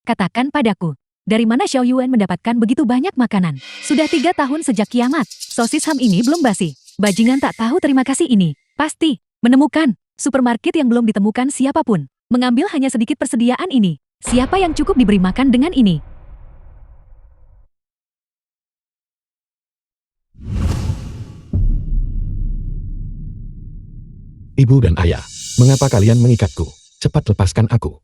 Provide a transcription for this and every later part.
Katakan padaku, dari mana Xiao Yuan mendapatkan begitu banyak makanan? Sudah 3 tahun sejak kiamat. Sosis ham ini belum basi. Bajingan tak tahu terima kasih ini. Pasti menemukan supermarket yang belum ditemukan siapapun. Mengambil hanya sedikit persediaan ini. Siapa yang cukup diberi makan dengan ini? Ibu dan ayah, mengapa kalian mengikatku? Cepat lepaskan aku.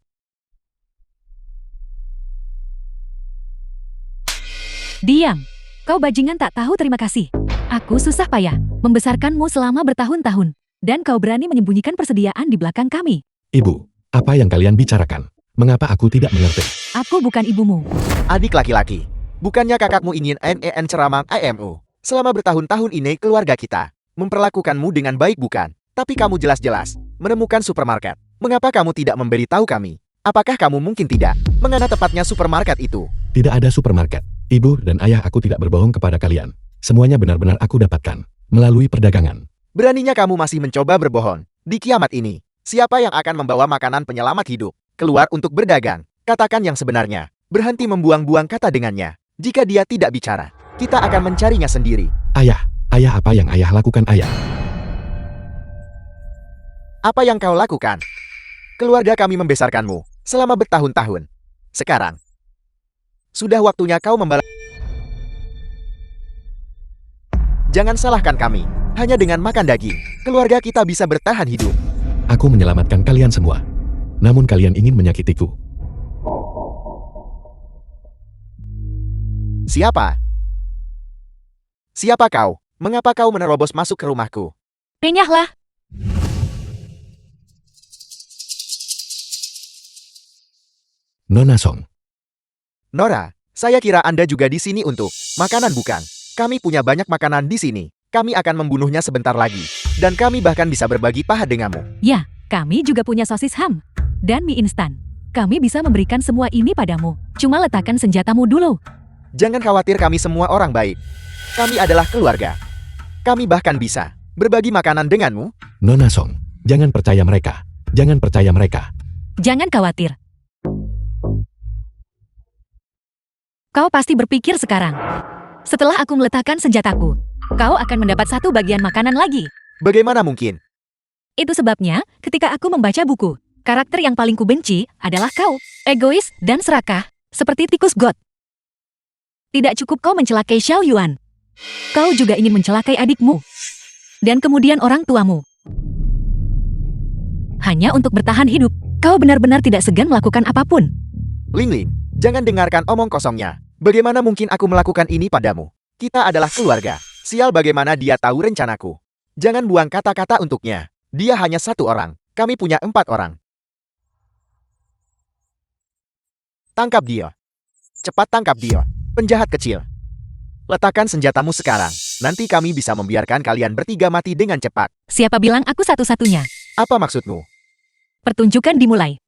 Diam. Kau bajingan tak tahu terima kasih. Aku susah payah membesarkanmu selama bertahun-tahun. Dan kau berani menyembunyikan persediaan di belakang kami. Ibu, apa yang kalian bicarakan? Mengapa aku tidak mengerti? Aku bukan ibumu. Adik laki-laki, bukannya kakakmu ingin ceramah IMU? Selama bertahun-tahun ini keluarga kita memperlakukanmu dengan baik bukan? Tapi kamu jelas-jelas menemukan supermarket. Mengapa kamu tidak memberitahu kami? Apakah kamu mungkin tidak mengana tepatnya supermarket itu? Tidak ada supermarket. Ibu dan ayah aku tidak berbohong kepada kalian. Semuanya benar-benar aku dapatkan melalui perdagangan. Beraninya kamu masih mencoba berbohong. Di kiamat ini, siapa yang akan membawa makanan penyelamat hidup keluar untuk berdagang? Katakan yang sebenarnya. Berhenti membuang-buang kata dengannya. Jika dia tidak bicara, kita akan mencarinya sendiri. Ayah, apa yang ayah lakukan ayah? Apa yang kau lakukan? Keluarga kami membesarkanmu selama bertahun-tahun. Sekarang, sudah waktunya kau membalas. Jangan salahkan kami. Hanya dengan makan daging, keluarga kita bisa bertahan hidup. Aku menyelamatkan kalian semua. Namun kalian ingin menyakitiku. Siapa? Siapa kau? Mengapa kau menerobos masuk ke rumahku? Renyahlah. Nona Song. Nora, saya kira Anda juga di sini untuk makanan bukan? Kami punya banyak makanan di sini. Kami akan membunuhnya sebentar lagi. Dan kami bahkan bisa berbagi paha denganmu. Ya, kami juga punya sosis ham dan mie instan. Kami bisa memberikan semua ini padamu. Cuma letakkan senjatamu dulu. Jangan khawatir, kami semua orang baik. Kami adalah keluarga. Kami bahkan bisa berbagi makanan denganmu. Nona Song, jangan percaya mereka. Jangan percaya mereka. Jangan khawatir. Kau pasti berpikir sekarang. Setelah aku meletakkan senjataku, kau akan mendapat satu bagian makanan lagi. Bagaimana mungkin? Itu sebabnya, ketika aku membaca buku, karakter yang paling kubenci adalah kau. Egois dan serakah, seperti tikus got. Tidak cukup kau mencelakai Xiao Yuan. Kau juga ingin mencelakai adikmu. Dan kemudian orang tuamu. Hanya untuk bertahan hidup, kau benar-benar tidak segan melakukan apapun. Ling, jangan dengarkan omong kosongnya. Bagaimana mungkin aku melakukan ini padamu? Kita adalah keluarga. Sial, bagaimana dia tahu rencanaku? Jangan buang kata-kata untuknya. Dia hanya satu orang. Kami punya 4 orang. Tangkap dia. Cepat tangkap dia. Penjahat kecil. Letakkan senjatamu sekarang. Nanti kami bisa membiarkan kalian bertiga mati dengan cepat. Siapa bilang aku satu-satunya? Apa maksudmu? Pertunjukan dimulai.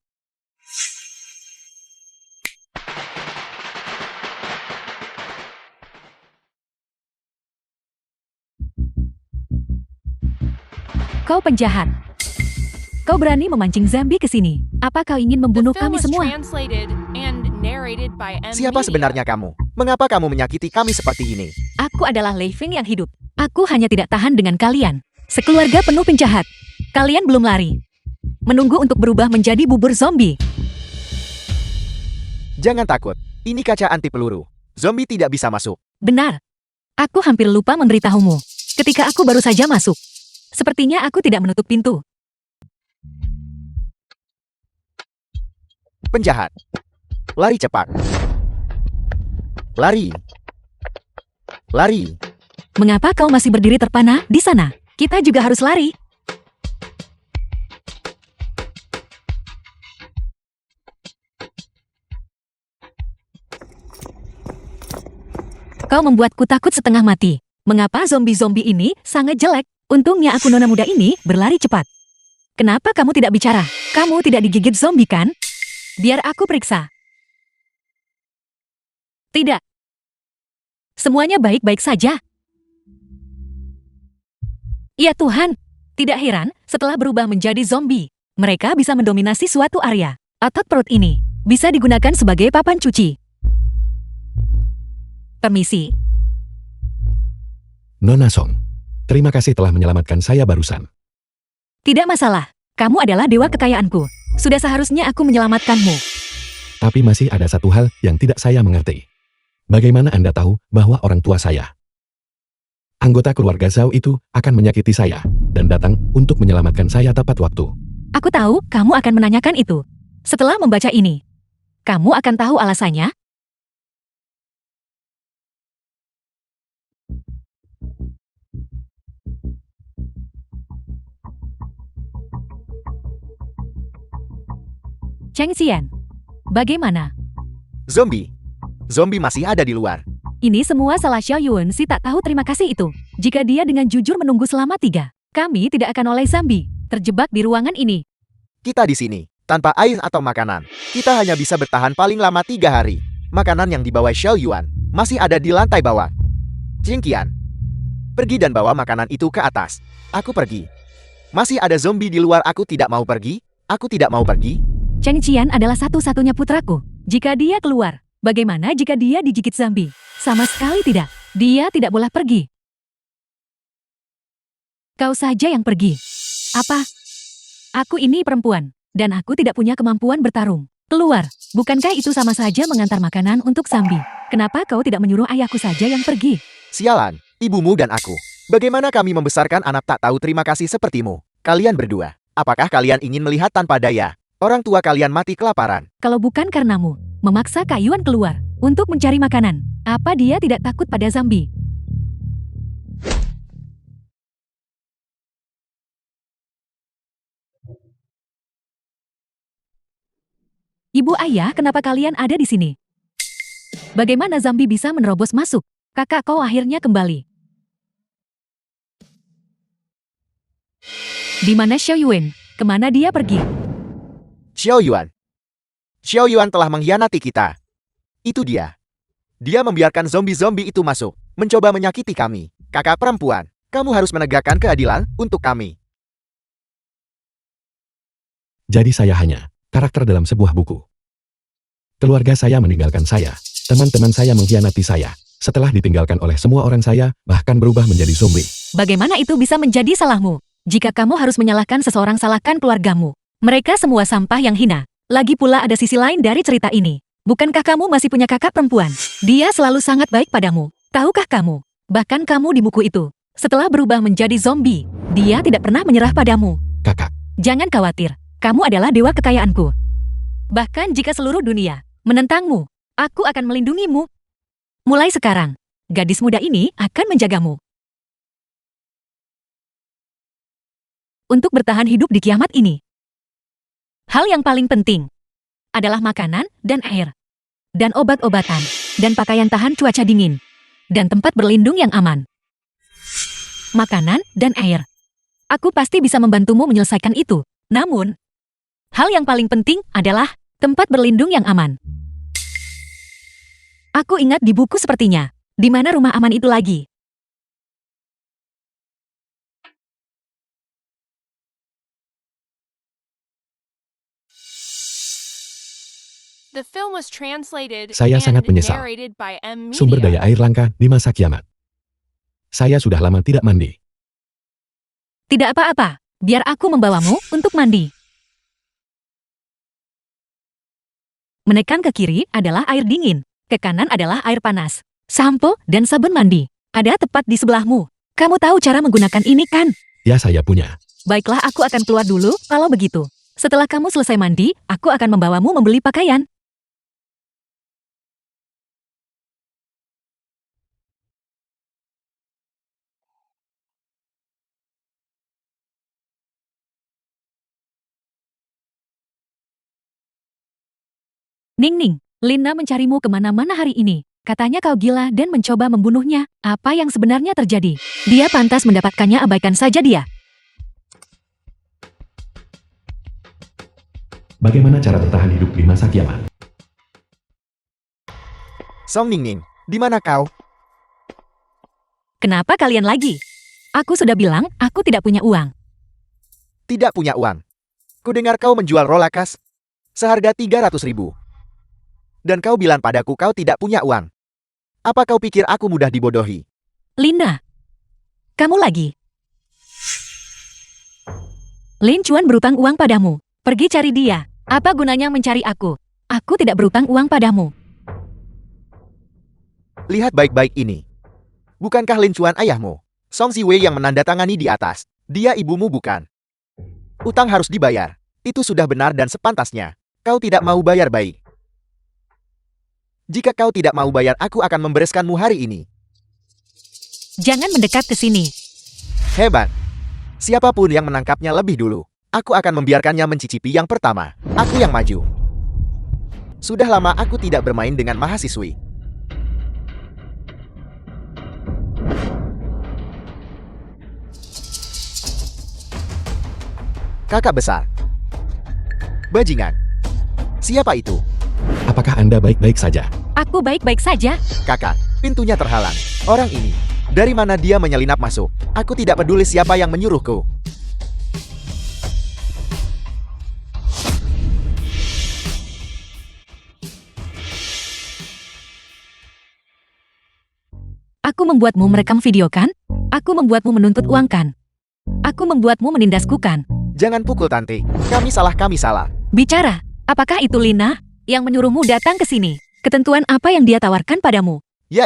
Kau penjahat. Kau berani memancing zombie ke sini. Apa kau ingin membunuh kami semua? Siapa sebenarnya kamu? Mengapa kamu menyakiti kami seperti ini? Aku adalah Lei Feng yang hidup. Aku hanya tidak tahan dengan kalian. Sekeluarga penuh penjahat. Kalian belum lari. Menunggu untuk berubah menjadi bubur zombie. Jangan takut. Ini kaca anti peluru. Zombie tidak bisa masuk. Benar. Aku hampir lupa memberitahumu. Ketika aku baru saja masuk. Sepertinya aku tidak menutup pintu. Penjahat. Lari cepat. Lari. Lari. Mengapa kau masih berdiri terpana di sana? Kita juga harus lari. Kau membuatku takut setengah mati. Mengapa zombie-zombie ini sangat jelek? Untungnya aku nona muda ini berlari cepat. Kenapa kamu tidak bicara? Kamu tidak digigit zombie kan? Biar aku periksa. Tidak. Semuanya baik-baik saja. Ya Tuhan. Tidak heran, setelah berubah menjadi zombie, mereka bisa mendominasi suatu area. Otot perut ini Bisa digunakan sebagai papan cuci. Permisi. Nona Song, terima kasih telah menyelamatkan saya barusan. Tidak masalah. Kamu adalah dewa kekayaanku. Sudah seharusnya aku menyelamatkanmu. Tapi masih ada satu hal yang tidak saya mengerti. Bagaimana Anda tahu bahwa orang tua saya, anggota keluarga Zhao itu, akan menyakiti saya dan datang untuk menyelamatkan saya tepat waktu? Aku tahu kamu akan menanyakan itu. Setelah membaca ini, kamu akan tahu alasannya. Cheng Xian, bagaimana? Zombie. Zombie masih ada di luar. Ini semua salah Xiao Yuan si tak tahu terima kasih itu. Jika dia dengan jujur menunggu selama 3, kami tidak akan oleh zombie terjebak di ruangan ini. Kita di sini, tanpa air atau makanan. Kita hanya bisa bertahan paling lama 3 hari. Makanan yang dibawa Xiao Yuan masih ada di lantai bawah. Jing Qian, pergi dan bawa makanan itu ke atas. Aku pergi. Masih ada zombie di luar, aku tidak mau pergi. Aku tidak mau pergi. Cheng Qian adalah satu-satunya putraku. Jika dia keluar, bagaimana jika dia digigit zombie? Sama sekali tidak. Dia tidak boleh pergi. Kau saja yang pergi. Apa? Aku ini perempuan, dan aku tidak punya kemampuan bertarung. Keluar. Bukankah itu sama saja mengantar makanan untuk zombie? Kenapa kau tidak menyuruh ayahku saja yang pergi? Sialan, ibumu dan aku. Bagaimana kami membesarkan anak tak tahu terima kasih sepertimu? Kalian berdua, apakah kalian ingin melihat tanpa daya orang tua kalian mati kelaparan? Kalau bukan karenamu, memaksa Kak Yuan keluar untuk mencari makanan, apa dia tidak takut pada zombie? Ibu ayah, kenapa kalian ada di sini? Bagaimana zombie bisa menerobos masuk? Kakak kau akhirnya kembali. Di mana Xiao Yuan? Kemana dia pergi? Xiao Yuan. Xiao Yuan telah mengkhianati kita. Itu dia. Dia membiarkan zombie-zombie itu masuk, mencoba menyakiti kami. Kakak perempuan, kamu harus menegakkan keadilan untuk kami. Jadi saya hanya karakter dalam sebuah buku. Keluarga saya meninggalkan saya. Teman-teman saya mengkhianati saya. Setelah ditinggalkan oleh semua orang saya, bahkan berubah menjadi zombie. Bagaimana itu bisa menjadi salahmu? Jika kamu harus menyalahkan seseorang, salahkan keluargamu. Mereka semua sampah yang hina. Lagi pula ada sisi lain dari cerita ini. Bukankah kamu masih punya kakak perempuan? Dia selalu sangat baik padamu. Tahukah kamu? Bahkan kamu di buku itu, setelah berubah menjadi zombie, dia tidak pernah menyerah padamu. Kakak, Jangan khawatir, kamu adalah dewa kekayaanku. Bahkan jika seluruh dunia menentangmu, aku akan melindungimu. Mulai sekarang, gadis muda ini akan menjagamu. Untuk bertahan hidup di kiamat ini, hal yang paling penting adalah makanan dan air, dan obat-obatan, dan pakaian tahan cuaca dingin, dan tempat berlindung yang aman. Makanan dan air. Aku pasti bisa membantumu menyelesaikan itu. Namun, hal yang paling penting adalah tempat berlindung yang aman. Aku ingat di buku sepertinya. Di mana rumah aman itu lagi? The film was translated Saya and sangat menyesal. narrated by M. sumber Media. daya air langka di masa kiamat. Saya sudah lama tidak mandi. Tidak apa-apa. Biar aku membawamu untuk mandi. Menekan ke kiri adalah air dingin. Ke kanan adalah air panas. Sampo dan sabun mandi ada tepat di sebelahmu. Kamu tahu cara menggunakan ini kan? Ya, saya punya. Baiklah, aku akan keluar dulu kalau begitu. Setelah kamu selesai mandi, aku akan membawamu membeli pakaian. Ning, Lina mencarimu kemana-mana hari ini. Katanya kau gila dan mencoba membunuhnya. Apa yang sebenarnya terjadi? Dia pantas mendapatkannya, abaikan saja dia. Bagaimana cara bertahan hidup di masa kiamat? Song Ningning, di mana kau? Kenapa kalian lagi? Aku sudah bilang, aku tidak punya uang. Tidak punya uang. Kudengar kau menjual rolakas seharga 300.000. Dan kau bilang padaku kau tidak punya uang. Apa kau pikir aku mudah dibodohi? Linda, kamu lagi. Lin Chuan berutang uang padamu. Pergi cari dia. Apa gunanya mencari aku? Aku tidak berutang uang padamu. Lihat baik-baik ini. Bukankah Lin Chuan ayahmu? Song Ziwei yang menandatangani di atas. Dia ibumu bukan? Utang harus dibayar. Itu sudah benar dan sepantasnya. Kau tidak mau bayar baik. Jika kau tidak mau bayar, aku akan membereskanmu hari ini. Jangan mendekat ke sini. Hebat. Siapapun yang menangkapnya lebih dulu, aku akan membiarkannya mencicipi yang pertama. Aku yang maju. Sudah lama aku tidak bermain dengan mahasiswi. Kakak besar. Bajingan. Siapa itu? Apakah Anda baik-baik saja? Aku baik-baik saja. Kakak, pintunya terhalang. Orang ini, dari mana dia menyelinap masuk? Aku tidak peduli siapa yang menyuruhku. Aku membuatmu merekam video kan? Aku membuatmu menuntut uang kan? Aku membuatmu menindasku kan? Jangan pukul Tante. Kami salah, kami salah. Bicara, apakah itu Lina yang menyuruhmu datang ke sini? Ketentuan apa yang dia tawarkan padamu? Ya,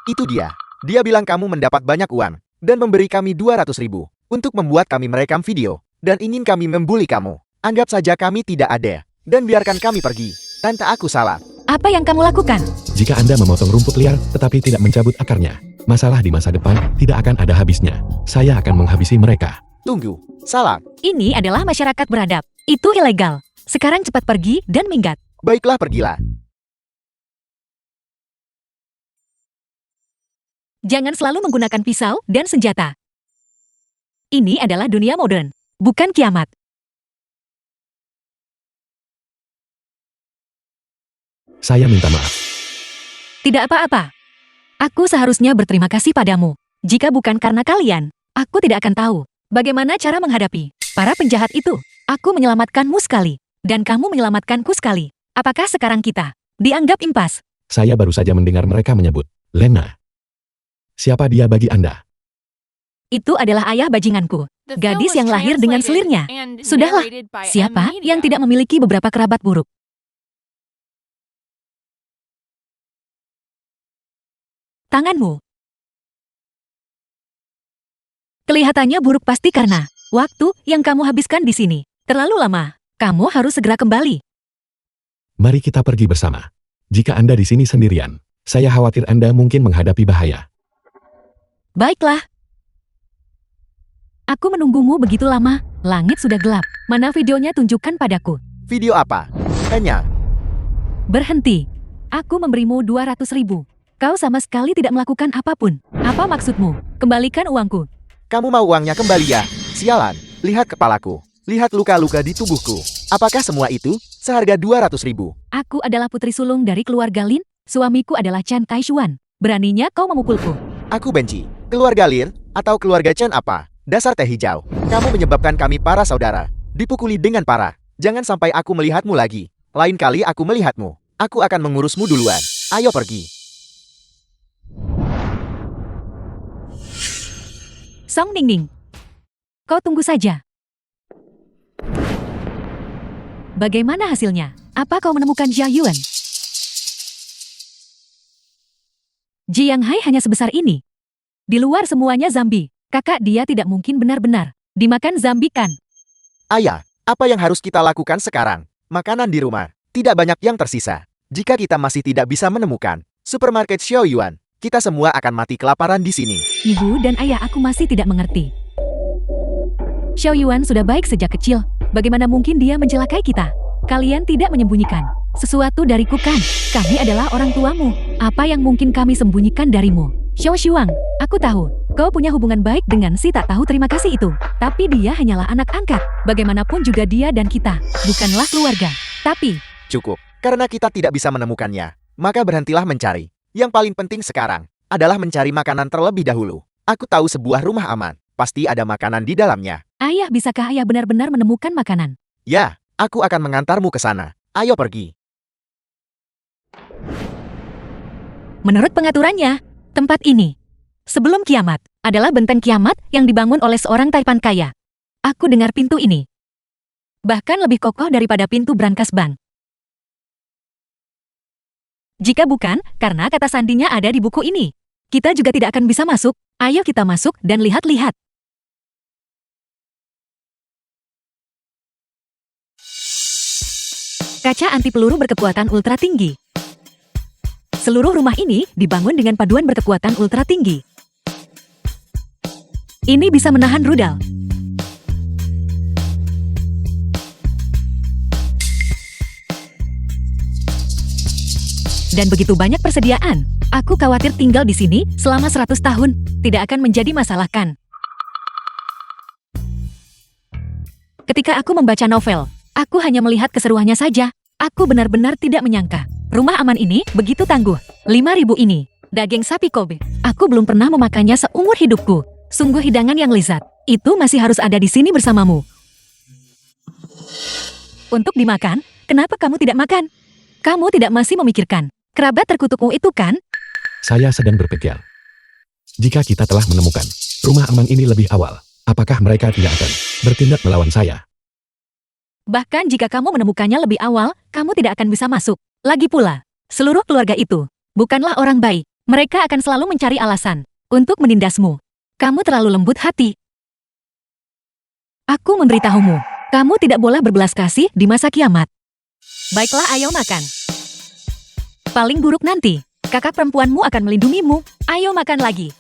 itu dia. Dia bilang kamu mendapat banyak uang dan memberi kami 200.000 untuk membuat kami merekam video dan ingin kami membuli kamu. Anggap saja kami tidak ada dan biarkan kami pergi. Tante, aku salah. Apa yang kamu lakukan? Jika Anda memotong rumput liar tetapi tidak mencabut akarnya, masalah di masa depan tidak akan ada habisnya. Saya akan menghabisi mereka. Tunggu, salah. Ini adalah masyarakat beradab. Itu ilegal. Sekarang cepat pergi dan minggat. Baiklah, pergilah. Jangan selalu menggunakan pisau dan senjata. Ini adalah dunia modern, bukan kiamat. Saya minta maaf. Tidak apa-apa. Aku seharusnya berterima kasih padamu. Jika bukan karena kalian, aku tidak akan tahu bagaimana cara menghadapi para penjahat itu. Aku menyelamatkanmu sekali, dan kamu menyelamatkanku sekali. Apakah sekarang kita dianggap impas? Saya baru saja mendengar mereka menyebut Lena. Siapa dia bagi Anda? Itu adalah ayah bajinganku. The Gadis film yang was lahir dengan translated selirnya. and Sudahlah, narrated by M siapa Media. yang tidak memiliki beberapa kerabat buruk? Tanganmu. Kelihatannya buruk pasti karena waktu yang kamu habiskan di sini terlalu lama. Kamu harus segera kembali. Mari kita pergi bersama. Jika Anda di sini sendirian, saya khawatir Anda mungkin menghadapi bahaya. Baiklah. Aku menunggumu begitu lama. Langit sudah gelap. Mana videonya, tunjukkan padaku. Video apa? Tanya. Berhenti. Aku memberimu 200.000. Kau sama sekali tidak melakukan apapun. Apa maksudmu? Kembalikan uangku. Kamu mau uangnya kembali ya? Sialan. Lihat kepalaku. Lihat luka-luka di tubuhku. Apakah semua itu seharga 200.000? Aku adalah putri sulung dari keluarga Lin. Suamiku adalah Chan Taishuan. Beraninya kau memukulku. Aku benci. Keluarga Lin atau keluarga Chen apa? Dasar teh hijau. Kamu menyebabkan kami para saudara dipukuli dengan parah. Jangan sampai aku melihatmu lagi. Lain kali aku melihatmu, aku akan mengurusmu duluan. Ayo pergi. Song Ningning. Kau tunggu saja. Bagaimana hasilnya? Apa kau menemukan Jia Yuan? Jiang Hai hanya sebesar ini. Di luar semuanya zombie. Kakak dia tidak mungkin benar-benar dimakan zombie kan? Ayah, apa yang harus kita lakukan sekarang? Makanan di rumah tidak banyak yang tersisa. Jika kita masih tidak bisa menemukan supermarket Xiao Yuan, kita semua akan mati kelaparan di sini. Ibu dan ayah aku masih tidak mengerti. Xiao Yuan sudah baik sejak kecil. Bagaimana mungkin dia mencelakai kita? Kalian tidak menyembunyikan sesuatu dariku kan? Kami adalah orang tuamu. Apa yang mungkin kami sembunyikan darimu? Xiao Shuang, aku tahu. Kau punya hubungan baik dengan si tak tahu terima kasih itu. Tapi dia hanyalah anak angkat. Bagaimanapun juga dia dan kita bukanlah keluarga. Tapi, Cukup, karena kita tidak bisa menemukannya. Maka berhentilah mencari. Yang paling penting sekarang adalah mencari makanan terlebih dahulu. Aku tahu sebuah rumah aman. Pasti ada makanan di dalamnya. ayah, bisakah ayah benar-benar menemukan makanan? Ya, aku akan mengantarmu ke sana. Ayo pergi. Menurut pengaturannya, tempat ini, sebelum kiamat, adalah benteng kiamat yang dibangun oleh seorang taipan kaya. Aku dengar pintu ini bahkan lebih kokoh daripada pintu brankas bank. Jika bukan, karena kata sandinya ada di buku ini, kita juga tidak akan bisa masuk. Ayo kita masuk dan lihat-lihat. Kaca anti peluru berkekuatan ultra tinggi. Seluruh rumah ini dibangun dengan paduan berkekuatan ultra tinggi. Ini bisa menahan rudal. Dan begitu banyak persediaan. Aku khawatir tinggal di sini selama 100 tahun. Tidak akan menjadi masalah kan? Ketika aku membaca novel, aku hanya melihat keseruannya saja. Aku benar-benar tidak menyangka. Rumah aman ini begitu tangguh. 5.000 ini. Daging sapi Kobe. Aku belum pernah memakannya seumur hidupku. Sungguh hidangan yang lezat. Itu masih harus ada di sini bersamamu. Untuk dimakan, kenapa kamu tidak makan? Kamu tidak masih memikirkan kerabat terkutukmu itu kan? Saya sedang berpikir. Jika kita telah menemukan rumah aman ini lebih awal, apakah mereka tidak akan bertindak melawan saya? Bahkan jika kamu menemukannya lebih awal, kamu tidak akan bisa masuk. Lagi pula, seluruh keluarga itu bukanlah orang baik. Mereka akan selalu mencari alasan untuk menindasmu. Kamu terlalu lembut hati. Aku memberitahumu, kamu tidak boleh berbelas kasih di masa kiamat. Baiklah, ayo makan. Paling buruk nanti, kakak perempuanmu akan melindungimu. Ayo makan lagi.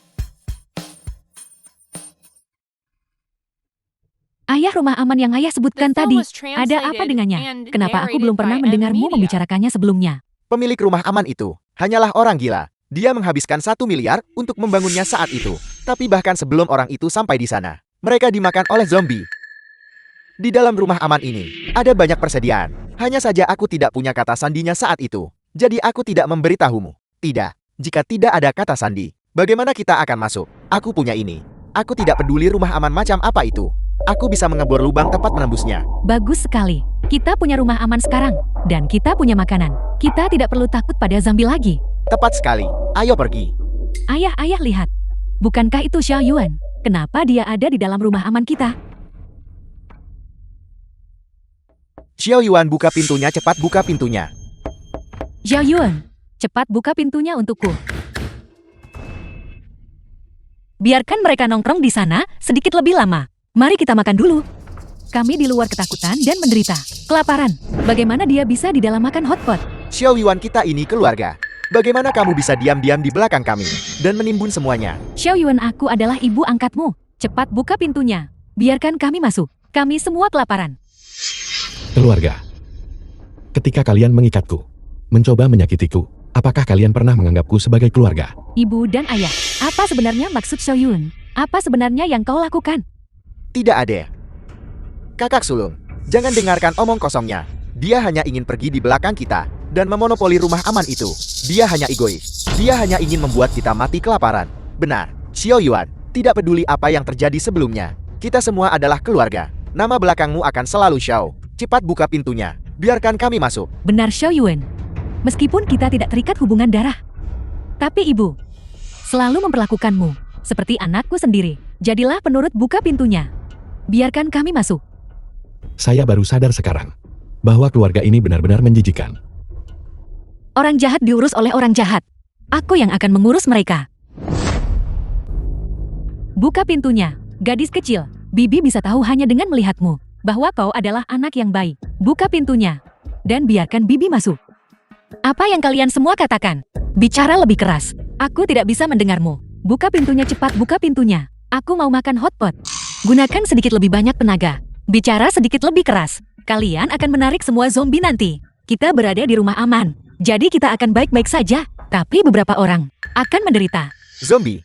Ayah rumah aman yang ayah sebutkan The film tadi, was ada apa translated dengannya? and Kenapa aku narrated belum pernah by mendengarmu M-Media. membicarakannya sebelumnya? Pemilik rumah aman itu hanyalah orang gila. Dia menghabiskan 1 miliar untuk membangunnya saat itu. Tapi bahkan sebelum orang itu sampai di sana, mereka dimakan oleh zombie. Di dalam rumah aman ini, ada banyak persediaan. Hanya saja aku tidak punya kata sandinya saat itu. Jadi aku tidak memberitahumu. Tidak. Jika tidak ada kata sandi, bagaimana kita akan masuk? Aku punya ini. Aku tidak peduli rumah aman macam apa itu. Aku bisa mengebor lubang tepat menembusnya. Bagus sekali. Kita punya rumah aman sekarang. Dan kita punya makanan. Kita tidak perlu takut pada zombie lagi. Tepat sekali. Ayo pergi. Ayah lihat. Bukankah itu Xiao Yuan? Kenapa dia ada di dalam rumah aman kita? Xiao Yuan, buka pintunya, cepat buka pintunya. Xiao Yuan, cepat buka pintunya untukku. Biarkan mereka nongkrong di sana sedikit lebih lama. Mari kita makan dulu. Kami di luar ketakutan dan menderita. Kelaparan. Bagaimana dia bisa di dalam makan hotpot? Xiao Yuan, kita ini keluarga. Bagaimana kamu bisa diam-diam di belakang kami dan menimbun semuanya? Xiao Yuan, aku adalah ibu angkatmu. Cepat buka pintunya. Biarkan kami masuk. Kami semua kelaparan. Keluarga. Ketika kalian mengikatku, mencoba menyakitiku, apakah kalian pernah menganggapku sebagai keluarga? Ibu dan ayah, apa sebenarnya maksud Xiao Yuan? Apa sebenarnya yang kau lakukan? Tidak ada. Kakak sulung, jangan dengarkan omong kosongnya. Dia hanya ingin pergi di belakang kita dan memonopoli rumah aman itu. Dia hanya egois. Dia hanya ingin membuat kita mati kelaparan. Benar, Xiao Yuan, tidak peduli apa yang terjadi sebelumnya. Kita semua adalah keluarga. Nama belakangmu akan selalu Xiao. Cepat buka pintunya. Biarkan kami masuk. Benar Xiao Yuan. Meskipun kita tidak terikat hubungan darah. Tapi ibu, selalu memperlakukanmu seperti anakku sendiri. Jadilah penurut, buka pintunya. Biarkan kami masuk. Saya baru sadar sekarang bahwa keluarga ini benar-benar menjijikan. Orang jahat diurus oleh orang jahat. Aku yang akan mengurus mereka. Buka pintunya, gadis kecil. Bibi bisa tahu hanya dengan melihatmu bahwa kau adalah anak yang baik. Buka pintunya dan biarkan Bibi masuk. Apa yang kalian semua katakan? Bicara lebih keras. Aku tidak bisa mendengarmu. Buka pintunya, cepat buka pintunya. Aku mau makan hotpot. Gunakan sedikit lebih banyak tenaga. Bicara sedikit lebih keras. Kalian akan menarik semua zombie nanti. Kita berada di rumah aman. Jadi kita akan baik-baik saja. Tapi beberapa orang akan menderita. Zombie.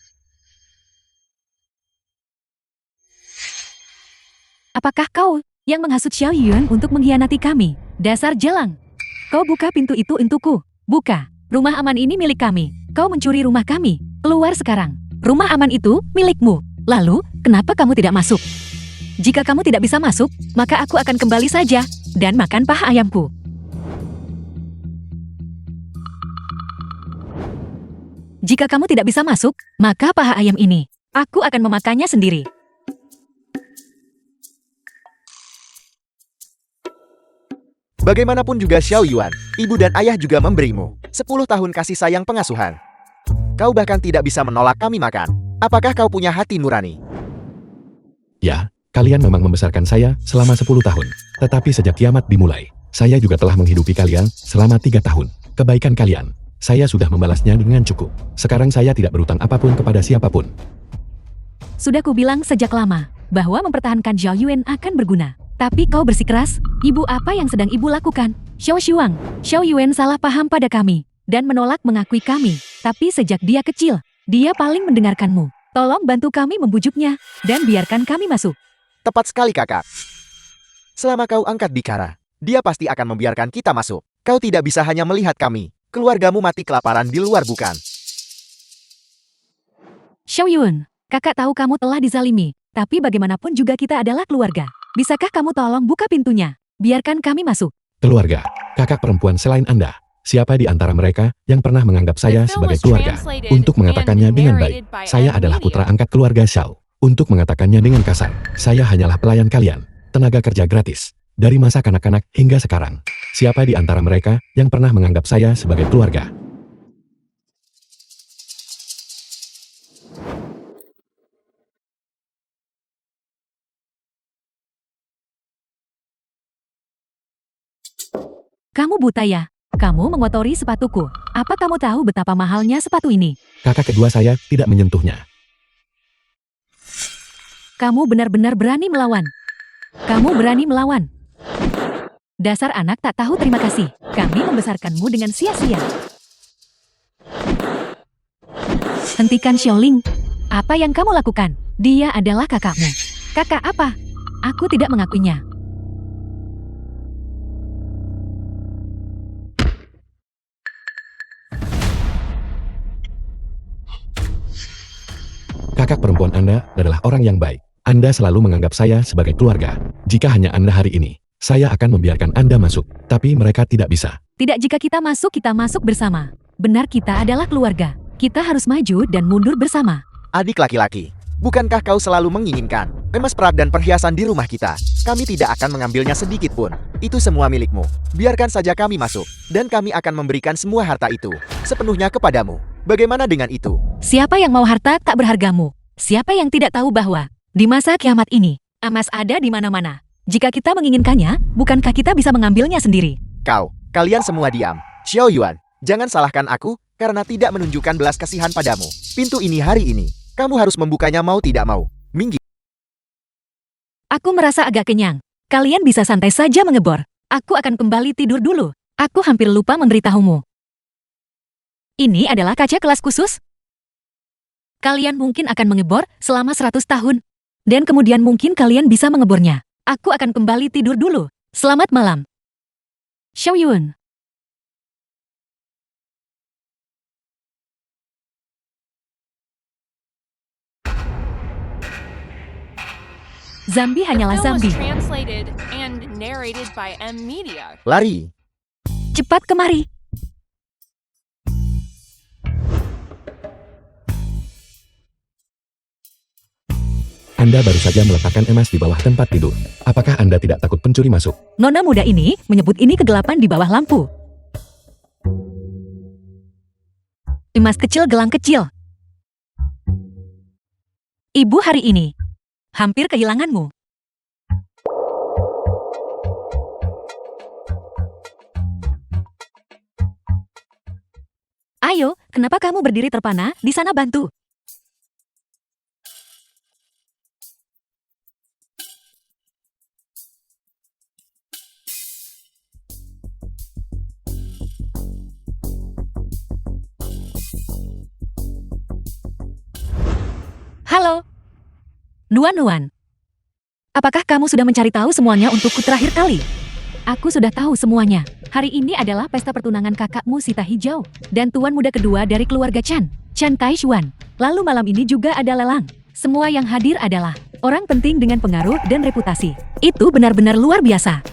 Apakah kau yang menghasut Xiao Yuan untuk mengkhianati kami? Dasar jelang. Kau buka pintu itu untukku. Buka. Rumah aman ini milik kami. Kau mencuri rumah kami. Keluar sekarang. Rumah aman itu milikmu. Lalu, kenapa kamu tidak masuk? Jika kamu tidak bisa masuk, maka aku akan kembali saja dan makan paha ayamku. Jika kamu tidak bisa masuk, maka paha ayam ini, aku akan memakannya sendiri. Bagaimanapun juga Xiao Yuan, ibu dan ayah juga memberimu 10 tahun kasih sayang pengasuhan. Kau bahkan tidak bisa menolak kami makan. Apakah kau punya hati nurani? Ya, kalian memang membesarkan saya selama 10 tahun. Tetapi sejak kiamat dimulai, saya juga telah menghidupi kalian selama 3 tahun. Kebaikan kalian, saya sudah membalasnya dengan cukup. Sekarang saya tidak berutang apapun kepada siapapun. Sudah kubilang sejak lama, bahwa mempertahankan Zhao Yuan akan berguna. Tapi kau bersikeras, ibu apa yang sedang ibu lakukan? Xiao Shuang, Xiao Yuan salah paham pada kami, dan menolak mengakui kami. Tapi sejak dia kecil, dia paling mendengarkanmu. Tolong bantu kami membujuknya, dan biarkan kami masuk. Tepat sekali kakak. Selama kau angkat bicara, dia pasti akan membiarkan kita masuk. Kau tidak bisa hanya melihat kami. Keluargamu mati kelaparan di luar bukan? Xiao Yuan, kakak tahu kamu telah dizalimi, tapi bagaimanapun juga kita adalah keluarga. Bisakah kamu tolong buka pintunya? Biarkan kami masuk. Keluarga, kakak perempuan selain Anda. Siapa di antara mereka yang pernah menganggap saya sebagai keluarga? Untuk mengatakannya dengan baik, saya adalah putra angkat keluarga Xiao. Untuk mengatakannya dengan kasar, saya hanyalah pelayan kalian. Tenaga kerja gratis. Dari masa kanak-kanak hingga sekarang. Siapa di antara mereka yang pernah menganggap saya sebagai keluarga? Kamu buta ya? Kamu mengotori sepatuku. Apa kamu tahu betapa mahalnya sepatu ini? Kakak kedua saya tidak menyentuhnya. Kamu benar-benar berani melawan. Kamu berani melawan. Dasar anak tak tahu terima kasih. Kami membesarkanmu dengan sia-sia. Hentikan Xiaoling. Apa yang kamu lakukan? Dia adalah kakakmu. Kakak apa? Aku tidak mengakuinya. Kakak perempuan Anda adalah orang yang baik. Anda selalu menganggap saya sebagai keluarga. Jika hanya Anda hari ini, saya akan membiarkan Anda masuk. Tapi mereka tidak bisa. Tidak, jika kita masuk bersama. Benar, kita adalah keluarga. Kita harus maju dan mundur bersama. Adik laki-laki, bukankah kau selalu menginginkan emas perak dan perhiasan di rumah kita? Kami tidak akan mengambilnya sedikit pun. Itu semua milikmu. Biarkan saja kami masuk, dan kami akan memberikan semua harta itu sepenuhnya kepadamu. Bagaimana dengan itu? Siapa yang mau harta tak berhargamu? Siapa yang tidak tahu bahwa di masa kiamat ini, emas ada di mana-mana. Jika kita menginginkannya, bukankah kita bisa mengambilnya sendiri? Kalian semua diam. Xiao Yuan, jangan salahkan aku karena tidak menunjukkan belas kasihan padamu. Pintu ini hari ini, kamu harus membukanya mau tidak mau. Minggir. Aku merasa agak kenyang. Kalian bisa santai saja mengebor. Aku akan kembali tidur dulu. Aku hampir lupa memberitahumu. Ini adalah kaca kelas khusus. Kalian mungkin akan mengebor selama 100 tahun. Dan kemudian mungkin kalian bisa mengebornya. Aku akan kembali tidur dulu. Selamat malam. Xiao Yuan. Zambi hanyalah The film was Zambi. translated and narrated by M Media. Lari. Cepat kemari. Anda baru saja meletakkan emas di bawah tempat tidur. Apakah Anda tidak takut pencuri masuk? Nona muda ini menyebut ini kegelapan di bawah lampu. Emas kecil, gelang kecil. Ibu hari ini hampir kehilanganmu. Ayo, kenapa kamu berdiri terpana di sana? Bantu. Halo. Nuan. Apakah kamu sudah mencari tahu semuanya untukku terakhir kali? Aku sudah tahu semuanya. Hari ini adalah pesta pertunangan kakakmu Sita Hijau dan tuan muda kedua dari keluarga Chan, Chan Taishuan. Lalu malam ini juga ada lelang. Semua yang hadir adalah orang penting dengan pengaruh dan reputasi. Itu benar-benar luar biasa.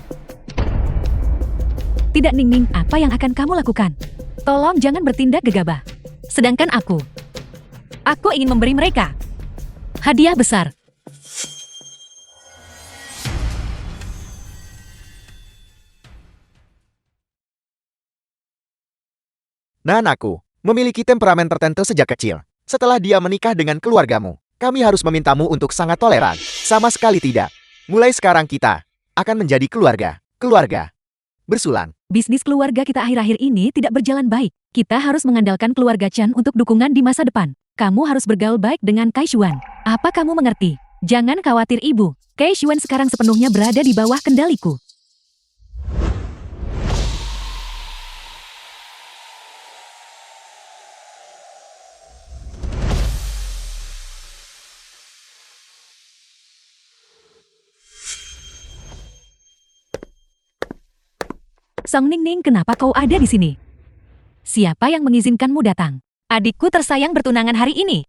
Tidak, Ningning, apa yang akan kamu lakukan? Tolong jangan bertindak gegabah. Sedangkan aku ingin memberi mereka hadiah besar. Nanaku memiliki temperamen tertentu sejak kecil. Setelah dia menikah dengan keluargamu, kami harus memintamu untuk sangat toleran. Sama sekali tidak. Mulai sekarang kita akan menjadi keluarga. Keluarga bersulang. Bisnis keluarga kita akhir-akhir ini tidak berjalan baik. Kita harus mengandalkan keluarga Chen untuk dukungan di masa depan. Kamu harus bergaul baik dengan Kai Xuan. Apa kamu mengerti? Jangan khawatir ibu. Kai Xuan sekarang sepenuhnya berada di bawah kendaliku. Song Ningning, kenapa kau ada di sini? Siapa yang mengizinkanmu datang? Adikku tersayang bertunangan hari ini.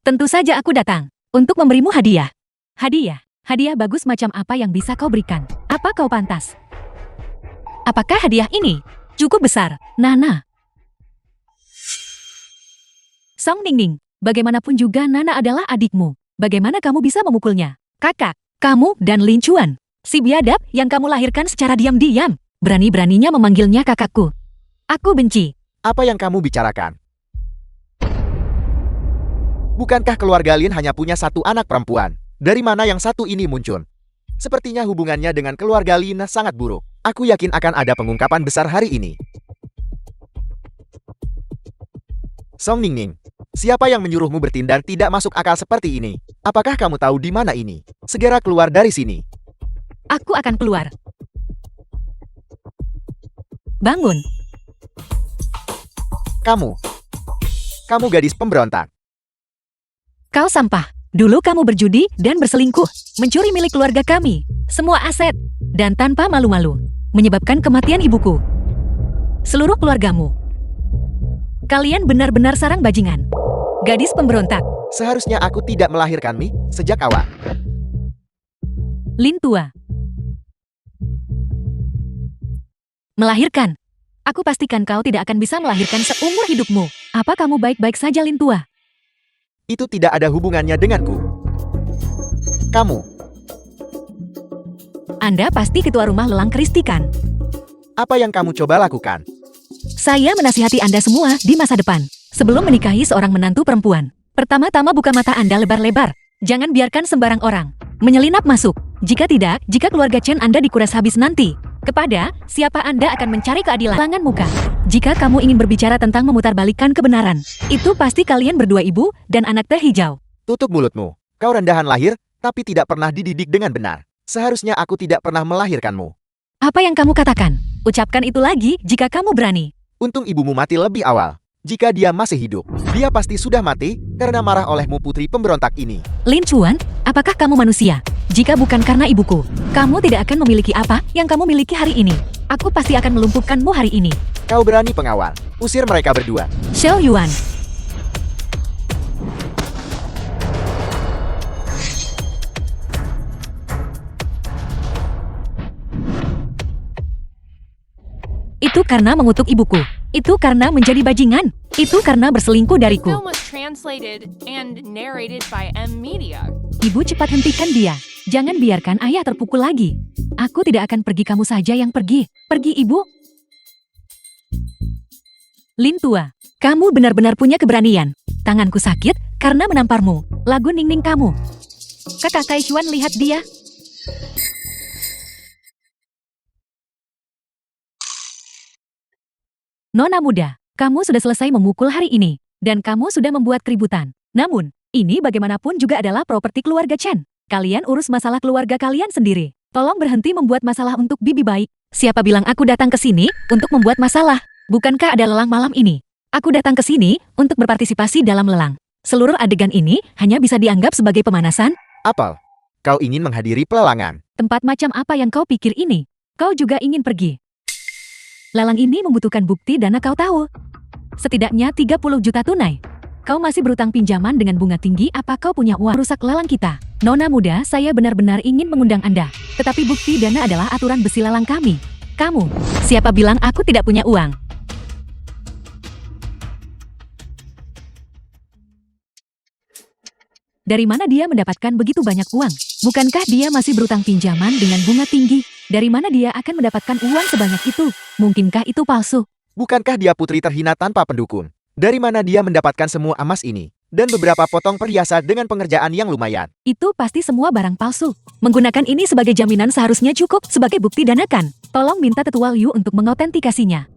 Tentu saja aku datang untuk memberimu hadiah. Hadiah? Hadiah bagus macam apa yang bisa kau berikan? Apa kau pantas? Apakah hadiah ini cukup besar, Nana? Song Ningning, bagaimanapun juga Nana adalah adikmu. Bagaimana kamu bisa memukulnya? Kakak, kamu dan Lin Chuan, si biadab yang kamu lahirkan secara diam-diam. Berani-beraninya memanggilnya kakakku. Aku benci. Apa yang kamu bicarakan? Bukankah keluarga Lin hanya punya satu anak perempuan? Dari mana yang satu ini muncul? Sepertinya hubungannya dengan keluarga Lin sangat buruk. Aku yakin akan ada pengungkapan besar hari ini. Song Ningning, siapa yang menyuruhmu bertindak tidak masuk akal seperti ini? Apakah kamu tahu di mana ini? Segera keluar dari sini. Aku akan keluar. Bangun. Kamu gadis pemberontak. Kau sampah. Dulu kamu berjudi dan berselingkuh, mencuri milik keluarga kami, semua aset, dan tanpa malu-malu, menyebabkan kematian ibuku. Seluruh keluargamu. Kalian benar-benar sarang bajingan. Gadis pemberontak. Seharusnya aku tidak melahirkanmu sejak awal. Lin tua. Melahirkan. Aku pastikan kau tidak akan bisa melahirkan seumur hidupmu. Apa kamu baik-baik saja, Lin tua? Itu tidak ada hubungannya denganku. Kamu. Anda pasti ketua rumah lelang Kristi, kan? Apa yang kamu coba lakukan? Saya menasihati Anda semua di masa depan. Sebelum menikahi seorang menantu perempuan, pertama-tama buka mata Anda lebar-lebar. Jangan biarkan sembarang orang menyelinap masuk. Jika tidak, jika keluarga Chen Anda dikuras habis nanti, kepada siapa Anda akan mencari keadilan? Langan muka. Jika kamu ingin berbicara tentang memutarbalikkan kebenaran, itu pasti kalian berdua ibu dan anak teh hijau. Tutup mulutmu. Kau rendahan lahir, tapi tidak pernah dididik dengan benar. Seharusnya aku tidak pernah melahirkanmu. Apa yang kamu katakan? Ucapkan itu lagi jika kamu berani. Untung ibumu mati lebih awal. Jika dia masih hidup, dia pasti sudah mati karena marah olehmu putri pemberontak ini. Lin Chuan, apakah kamu manusia? Jika bukan karena ibuku, kamu tidak akan memiliki apa yang kamu miliki hari ini. Aku pasti akan melumpuhkanmu hari ini. Kau berani pengawal. Usir mereka berdua. Xiao Yuan. Itu karena mengutuk ibuku. Itu karena menjadi bajingan. Itu karena berselingkuh The dariku. film was translated and narrated by M Media. Ibu, cepat hentikan dia. Jangan biarkan ayah terpukul lagi. Aku tidak akan pergi, kamu saja yang pergi. Pergi, ibu. Lin tua, kamu benar-benar punya keberanian. Tanganku sakit karena menamparmu. Lagu Ningning kamu. Kakak Kai Xuan, lihat dia. Nona muda, kamu sudah selesai memukul hari ini, dan kamu sudah membuat keributan. Namun, ini bagaimanapun juga adalah properti keluarga Chen. Kalian urus masalah keluarga kalian sendiri. Tolong berhenti membuat masalah untuk bibi baik. Siapa bilang aku datang ke sini untuk membuat masalah? Bukankah ada lelang malam ini? Aku datang ke sini untuk berpartisipasi dalam lelang. Seluruh adegan ini hanya bisa dianggap sebagai pemanasan. Apel, kau ingin menghadiri pelelangan. Tempat macam apa yang kau pikir ini? Kau juga ingin pergi. Lelang ini membutuhkan bukti dana, kau tahu. Setidaknya 30 juta tunai. Kau masih berutang pinjaman dengan bunga tinggi, apa kau punya uang rusak lelang kita? Nona muda, saya benar-benar ingin mengundang Anda. Tetapi bukti dana adalah aturan besi lelang kami. Kamu, siapa bilang aku tidak punya uang? Dari mana dia mendapatkan begitu banyak uang? Bukankah dia masih berutang pinjaman dengan bunga tinggi? Dari mana dia akan mendapatkan uang sebanyak itu? Mungkinkah itu palsu? Bukankah dia putri terhina tanpa pendukung? Dari mana dia mendapatkan semua emas ini? Dan beberapa potong perhiasan dengan pengerjaan yang lumayan. Itu pasti semua barang palsu. Menggunakan ini sebagai jaminan seharusnya cukup sebagai bukti danakan. Tolong minta Tetua Liu untuk mengautentikasinya.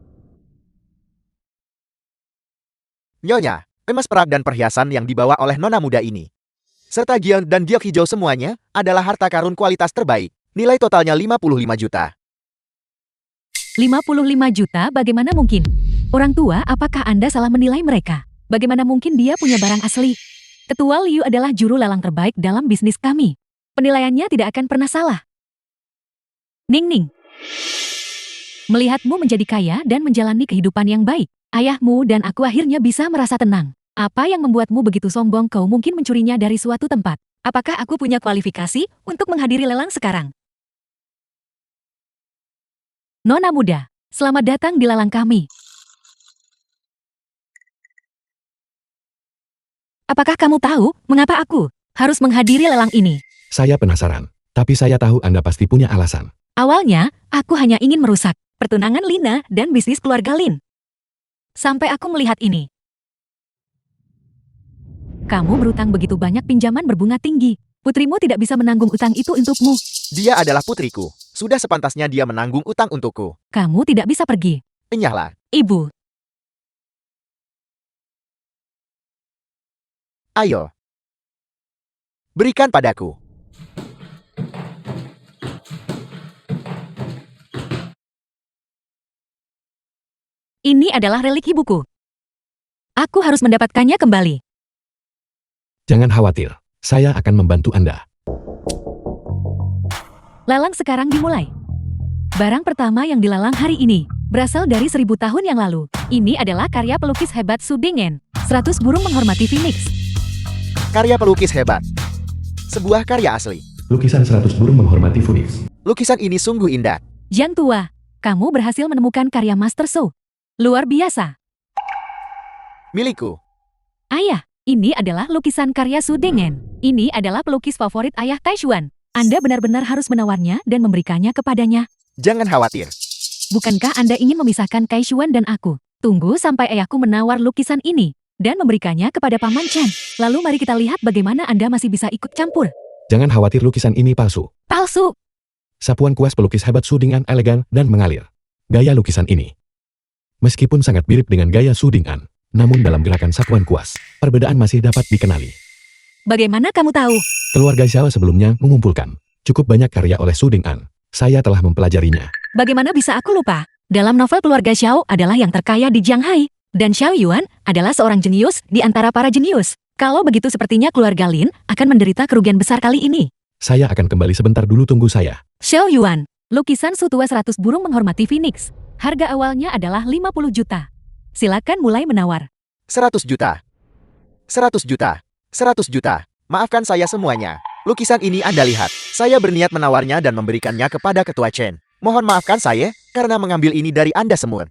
Nyonya, emas perak dan perhiasan yang dibawa oleh nona muda ini, serta giok dan giok hijau semuanya, adalah harta karun kualitas terbaik. Nilai totalnya 55 juta. 55 juta bagaimana mungkin? Orang tua, apakah Anda salah menilai mereka? Bagaimana mungkin dia punya barang asli? Tetua Liu adalah juru lelang terbaik dalam bisnis kami. Penilaiannya tidak akan pernah salah. Ning Ning. Melihatmu menjadi kaya dan menjalani kehidupan yang baik, ayahmu dan aku akhirnya bisa merasa tenang. Apa yang membuatmu begitu sombong? Kau mungkin mencurinya dari suatu tempat. Apakah aku punya kualifikasi untuk menghadiri lelang sekarang? Nona muda, selamat datang di lelang kami. Apakah kamu tahu mengapa aku harus menghadiri lelang ini? Saya penasaran, tapi saya tahu Anda pasti punya alasan. Awalnya, aku hanya ingin merusak pertunangan Lina dan bisnis keluarga Lin. Sampai aku melihat ini. Kamu berutang begitu banyak pinjaman berbunga tinggi. Putrimu tidak bisa menanggung utang itu untukmu. Dia adalah putriku. Sudah sepantasnya dia menanggung utang untukku. Kamu tidak bisa pergi. Enyahlah. Ibu, Ayo. Berikan padaku. ini adalah relik ibuku. Aku harus mendapatkannya kembali. Jangan khawatir, saya akan membantu Anda. Lelang sekarang dimulai. Barang pertama yang dilelang hari ini berasal dari 1000 tahun yang lalu. Ini adalah karya pelukis hebat Su Dingen. 100 burung menghormati Phoenix. Karya pelukis hebat. Sebuah karya asli. Lukisan 100 burung menghormati Phoenix. Lukisan ini sungguh indah. Yang tua, kamu berhasil menemukan karya Master Su. Luar biasa. Milikku. Ayah, ini adalah lukisan karya Su Dingen. Ini adalah pelukis favorit ayah Taishuan. Anda benar-benar harus menawarnya dan memberikannya kepadanya. Jangan khawatir. Bukankah Anda ingin memisahkan Kaishuan dan aku? Tunggu sampai ayahku menawar lukisan ini dan memberikannya kepada Paman Chen. Lalu mari kita lihat bagaimana Anda masih bisa ikut campur. Jangan khawatir, lukisan ini palsu. Palsu. Sapuan kuas pelukis hebat Su Ding'an elegan dan mengalir. Gaya lukisan ini, meskipun sangat mirip dengan gaya Su Ding'an, namun dalam gerakan sapuan kuas, perbedaan masih dapat dikenali. Bagaimana kamu tahu? Keluarga Xiao sebelumnya mengumpulkan cukup banyak karya oleh Su Ding'an. Saya telah mempelajarinya. Bagaimana bisa aku lupa? Dalam novel keluarga Xiao adalah yang terkaya di Jianghai. Dan Xiao Yuan adalah seorang jenius di antara para jenius. Kalau begitu sepertinya keluarga Lin akan menderita kerugian besar kali ini. Saya akan kembali sebentar dulu, tunggu saya. Xiao Yuan, lukisan Su tua 100 burung menghormati Phoenix. Harga awalnya adalah 50 juta. Silakan mulai menawar. 100 juta. 100 juta. 100 juta. Maafkan saya semuanya. Lukisan ini Anda lihat. Saya berniat menawarnya dan memberikannya kepada Ketua Chen. Mohon maafkan saya karena mengambil ini dari Anda semua.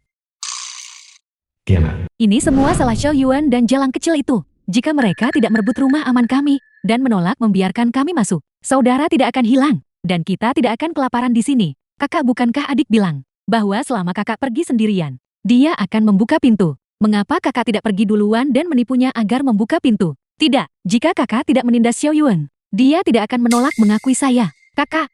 Kiamat. Ini semua salah Xiao Yuan dan Jalang kecil itu. Jika mereka tidak merebut rumah aman kami dan menolak membiarkan kami masuk, saudara tidak akan hilang dan kita tidak akan kelaparan di sini. Kakak, bukankah adik bilang bahwa selama kakak pergi sendirian, dia akan membuka pintu? Mengapa kakak tidak pergi duluan dan menipunya agar membuka pintu? Tidak, jika kakak tidak menindas Xiao Yuan, dia tidak akan menolak mengakui saya. Kakak,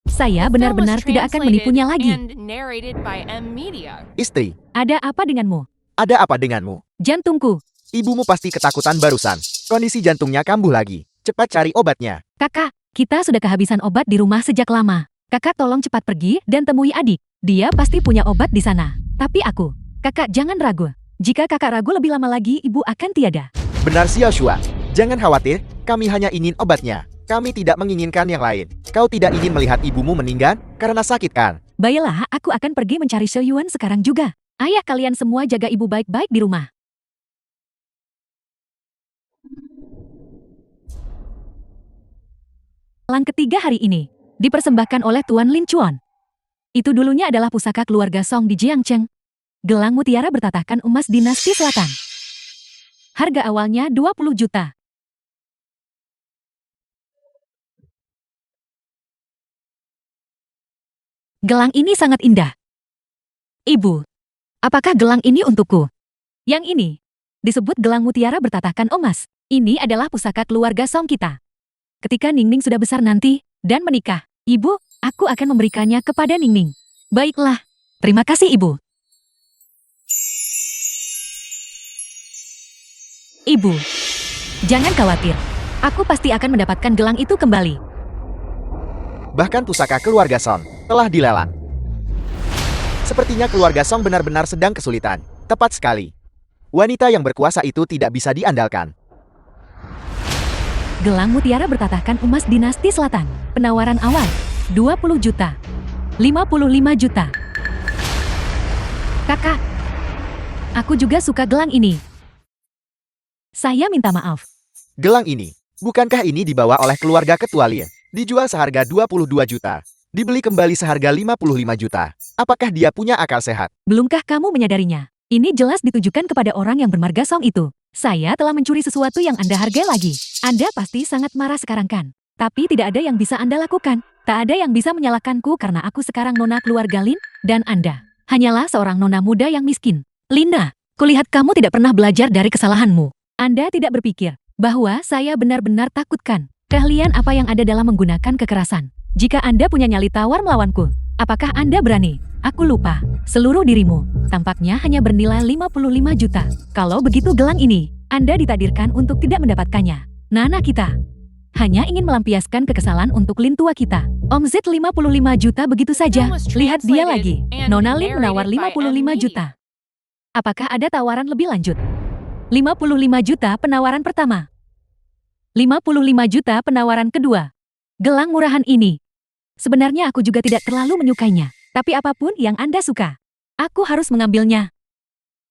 saya benar-benar tidak akan menipunya lagi. And narrated by M Media. Istri, Ada apa denganmu? ada apa denganmu? Jantungku. Ibumu pasti ketakutan barusan. Kondisi jantungnya kambuh lagi. Cepat cari obatnya. Kakak, kita sudah kehabisan obat di rumah sejak lama. Kakak tolong cepat pergi dan temui adik. Dia pasti punya obat di sana. Tapi aku, kakak jangan ragu. Jika kakak ragu lebih lama lagi, ibu akan tiada. Benar, Xiao Shua. Jangan khawatir, kami hanya ingin obatnya. Kami tidak menginginkan yang lain. Kau tidak ingin melihat ibumu meninggal karena sakit kan? Baiklah, aku akan pergi mencari Xiao Yuan sekarang juga. Ayah, kalian semua jaga ibu baik-baik di rumah. Lelang ketiga hari ini dipersembahkan oleh Tuan Lin Chuan. Itu dulunya adalah pusaka keluarga Song di Jiangcheng. Gelang mutiara bertatahkan emas dinasti selatan. Harga awalnya 20 juta. Gelang ini sangat indah. Ibu, apakah gelang ini untukku? Yang ini disebut gelang mutiara bertatahkan emas. Ini adalah pusaka keluarga Song kita. Ketika Ningning sudah besar nanti dan menikah, Ibu, aku akan memberikannya kepada Ningning. Baiklah, terima kasih Ibu. Ibu, jangan khawatir. Aku pasti akan mendapatkan gelang itu kembali. Bahkan pusaka keluarga Song telah dilelang. Sepertinya keluarga Song benar-benar sedang kesulitan. Tepat sekali. Wanita yang berkuasa itu tidak bisa diandalkan. Gelang mutiara bertatahkan emas dinasti selatan. Penawaran awal, 20 juta. 55 juta. Kakak, aku juga suka gelang ini. Saya minta maaf. Gelang ini, bukankah ini dibawa oleh keluarga ketua Lin? Dijual seharga 22 juta. Dibeli kembali seharga 55 juta. Apakah dia punya akal sehat? Belumkah kamu menyadarinya? Ini jelas ditujukan kepada orang yang bermarga Song itu. Saya telah mencuri sesuatu yang Anda hargai lagi. Anda pasti sangat marah sekarang kan? Tapi tidak ada yang bisa Anda lakukan. Tak ada yang bisa menyalahkanku karena aku sekarang nona keluarga Lin, dan Anda hanyalah seorang nona muda yang miskin. Linda, kulihat kamu tidak pernah belajar dari kesalahanmu. Anda tidak berpikir bahwa saya benar-benar takutkan keahlian apa yang ada dalam menggunakan kekerasan. Jika Anda punya nyali tawar melawanku, apakah Anda berani? Aku lupa, seluruh dirimu tampaknya hanya bernilai 55 juta. Kalau begitu gelang ini, Anda ditakdirkan untuk tidak mendapatkannya. Nana kita hanya ingin melampiaskan kekesalan untuk Lin tua kita. Omzet 55 juta begitu saja. Lihat dia lagi. Nona Lin menawar 55 juta. Apakah ada tawaran lebih lanjut? 55 juta penawaran pertama. 55 juta penawaran kedua. Gelang murahan ini. Sebenarnya aku juga tidak terlalu menyukainya. Tapi apapun yang Anda suka, aku harus mengambilnya.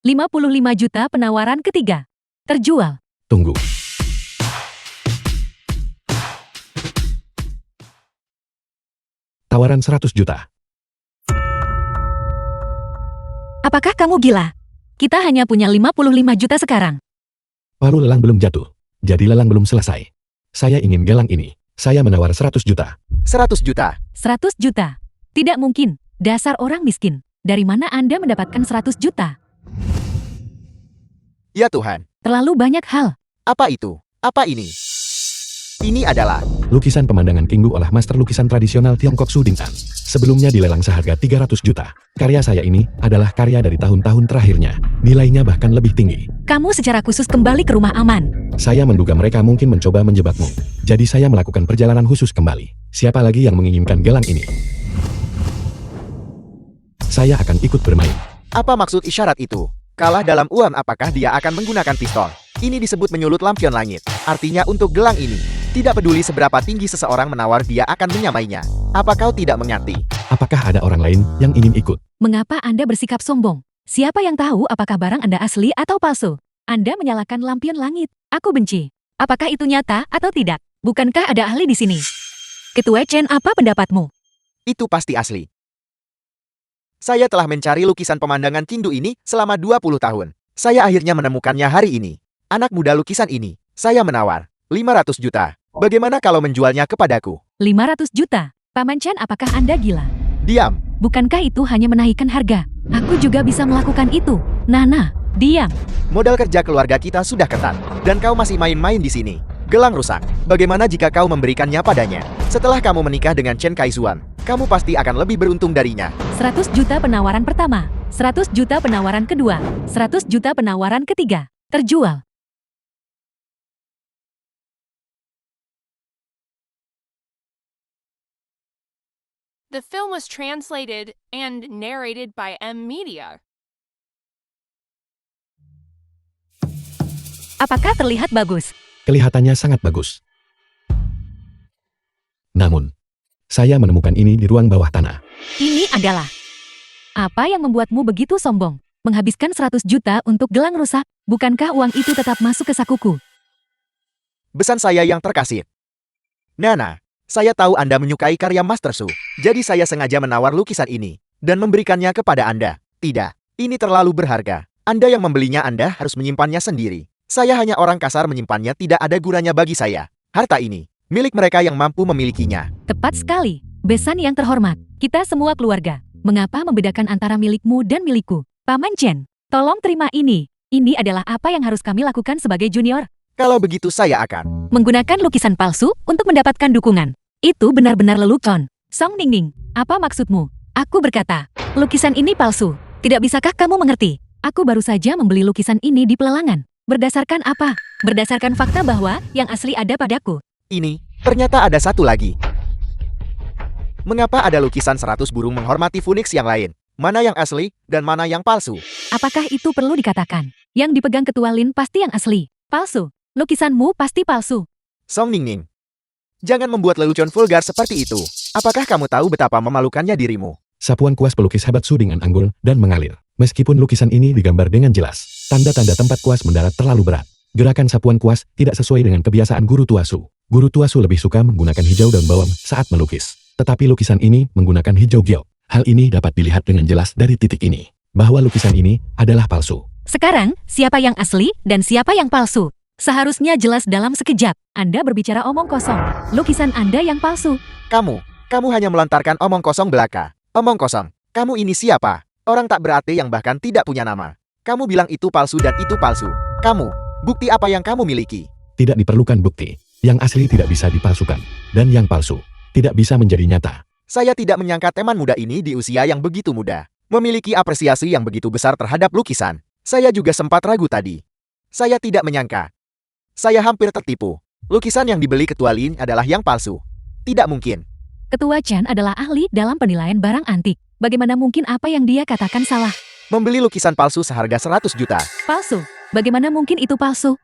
55 juta penawaran ketiga. Terjual. Tunggu. Tawaran 100 juta. Apakah kamu gila? Kita hanya punya 55 juta sekarang. Paru lelang belum jatuh. Jadi lelang belum selesai. Saya ingin gelang ini. Saya menawar 100 juta. 100 juta. 100 juta. Tidak mungkin. Dasar orang miskin. Dari mana Anda mendapatkan 100 juta? Ya Tuhan. Terlalu banyak hal. Apa itu? Apa ini? Ini adalah Lukisan pemandangan Kinggu oleh master lukisan tradisional Tiongkok Su Ding'an. Sebelumnya dilelang seharga 300 juta. Karya saya ini adalah karya dari tahun-tahun terakhirnya. Nilainya bahkan lebih tinggi. Kamu secara khusus kembali ke rumah aman. Saya menduga mereka mungkin mencoba menjebakmu. Jadi saya melakukan perjalanan khusus kembali. Siapa lagi yang menginginkan gelang ini? Saya akan ikut bermain. apa maksud isyarat itu? Kalah dalam uang, apakah dia akan menggunakan pistol? Ini disebut menyulut lampion langit. Artinya untuk gelang ini, tidak peduli seberapa tinggi seseorang menawar, dia akan menyamainya. Apa kau tidak mengerti? Apakah ada orang lain yang ingin ikut? Mengapa Anda bersikap sombong? Siapa yang tahu apakah barang Anda asli atau palsu? Anda menyalakan lampion langit. Aku benci. Apakah itu nyata atau tidak? Bukankah ada ahli di sini? Ketua Chen, apa pendapatmu? Itu pasti asli. Saya telah mencari lukisan pemandangan Qingdu ini selama 20 tahun. Saya akhirnya menemukannya hari ini. Anak muda lukisan ini, saya menawar 500 juta. Bagaimana kalau menjualnya kepadaku? 500 juta. Paman Chen, apakah Anda gila? Diam. Bukankah itu hanya menaikkan harga? Aku juga bisa melakukan itu. Nana, diam. Modal kerja keluarga kita sudah ketat, dan kau masih main-main di sini. Gelang rusak. Bagaimana jika kau memberikannya padanya? Setelah kamu menikah dengan Chen Kaisuan, kamu pasti akan lebih beruntung darinya. 100 juta penawaran pertama, 100 juta penawaran kedua, 100 juta penawaran ketiga. Terjual. The film was translated and narrated by M Media. Apakah terlihat bagus? Kelihatannya sangat bagus. Namun, saya menemukan ini di ruang bawah tanah. Ini adalah... Apa yang membuatmu begitu sombong? Menghabiskan 100 juta untuk gelang rusak? Bukankah uang itu tetap masuk ke sakuku? Besan saya yang terkasih. Nana, saya tahu Anda menyukai karya Master Su. Jadi saya sengaja menawar lukisan ini dan memberikannya kepada Anda. Tidak, ini terlalu berharga. Anda yang membelinya, Anda harus menyimpannya sendiri. Saya hanya orang kasar, menyimpannya tidak ada gunanya bagi saya. Harta ini milik mereka yang mampu memilikinya. Tepat sekali. Besan yang terhormat. Kita semua keluarga. Mengapa membedakan antara milikmu dan milikku? Paman Chen, tolong terima ini. Ini adalah apa yang harus kami lakukan sebagai junior. Kalau begitu saya akan. Menggunakan lukisan palsu untuk mendapatkan dukungan. Itu benar-benar lelucon. Song Ningning, apa maksudmu? Aku berkata, lukisan ini palsu. Tidak bisakah kamu mengerti? Aku baru saja membeli lukisan ini di pelelangan. Berdasarkan apa? Berdasarkan fakta bahwa yang asli ada padaku. Ini, ternyata ada satu lagi. Mengapa ada lukisan 100 burung menghormati Phoenix yang lain? Mana yang asli dan mana yang palsu? Apakah itu perlu dikatakan? Yang dipegang Ketua Lin pasti yang asli. Palsu. Lukisanmu pasti palsu. Song Ningning, jangan membuat lelucon vulgar seperti itu. Apakah kamu tahu betapa memalukannya dirimu? Sapuan kuas pelukis hebat Su dengan anggun dan mengalir. Meskipun lukisan ini digambar dengan jelas, tanda-tanda tempat kuas mendarat terlalu berat. Gerakan sapuan kuas tidak sesuai dengan kebiasaan guru tua Su. Guru tua Su lebih suka menggunakan hijau daun bawang saat melukis. Tetapi lukisan ini menggunakan hijau giok. Hal ini dapat dilihat dengan jelas dari titik ini, bahwa lukisan ini adalah palsu. Sekarang, siapa yang asli dan siapa yang palsu? Seharusnya jelas dalam sekejap. Anda berbicara omong kosong. Lukisan Anda yang palsu. Kamu hanya melontarkan omong kosong belaka. Omong kosong. Kamu ini siapa? Orang tak berarti yang bahkan tidak punya nama. Kamu bilang itu palsu dan itu palsu. Bukti apa yang kamu miliki? Tidak diperlukan bukti. Yang asli tidak bisa dipalsukan. Dan yang palsu tidak bisa menjadi nyata. Saya tidak menyangka teman muda ini di usia yang begitu muda memiliki apresiasi yang begitu besar terhadap lukisan. Saya juga sempat ragu tadi. Saya tidak menyangka. Saya hampir tertipu. Lukisan yang dibeli Ketua Lin adalah yang palsu. Tidak mungkin. Ketua Chen adalah ahli dalam penilaian barang antik. Bagaimana mungkin apa yang dia katakan salah? Membeli lukisan palsu seharga 100 juta. Palsu. Bagaimana mungkin itu palsu?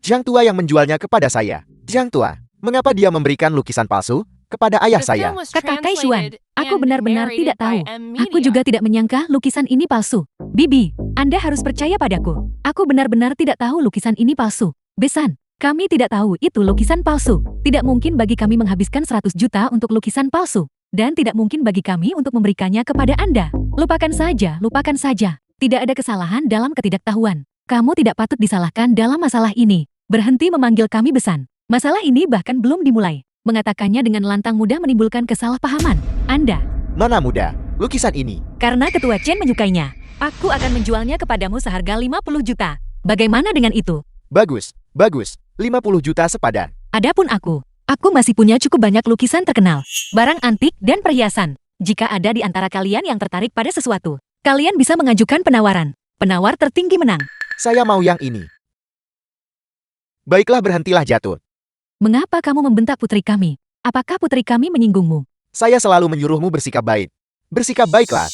Jiang Tua yang menjualnya kepada saya. Jiang Tua, mengapa dia memberikan lukisan palsu kepada ayah The saya? film was Kakak Kaishuan, translated aku and benar-benar narrated tidak tahu. by M Aku Media. juga tidak menyangka lukisan ini palsu. Bibi, Anda harus percaya padaku. Aku benar-benar tidak tahu lukisan ini palsu. Besan, kami tidak tahu itu lukisan palsu. Tidak mungkin bagi kami menghabiskan 100 juta untuk lukisan palsu. Dan tidak mungkin bagi kami untuk memberikannya kepada Anda. Lupakan saja, lupakan saja. Tidak ada kesalahan dalam ketidaktahuan. Kamu tidak patut disalahkan dalam masalah ini. Berhenti memanggil kami Besan. Masalah ini bahkan belum dimulai. Mengatakannya dengan lantang mudah menimbulkan kesalahpahaman. Anda, Mana muda? Lukisan ini. karena Ketua Chen menyukainya. Aku akan menjualnya kepadamu seharga 50 juta. Bagaimana dengan itu? Bagus. 50 juta sepadan. Adapun aku masih punya cukup banyak lukisan terkenal, barang antik dan perhiasan. Jika ada di antara kalian yang tertarik pada sesuatu, kalian bisa mengajukan penawaran. Penawar tertinggi menang. Saya mau yang ini. Baiklah, berhentilah Jatun. Mengapa kamu membentak putri kami? Apakah putri kami menyinggungmu? Saya selalu menyuruhmu bersikap baik. Bersikap baiklah.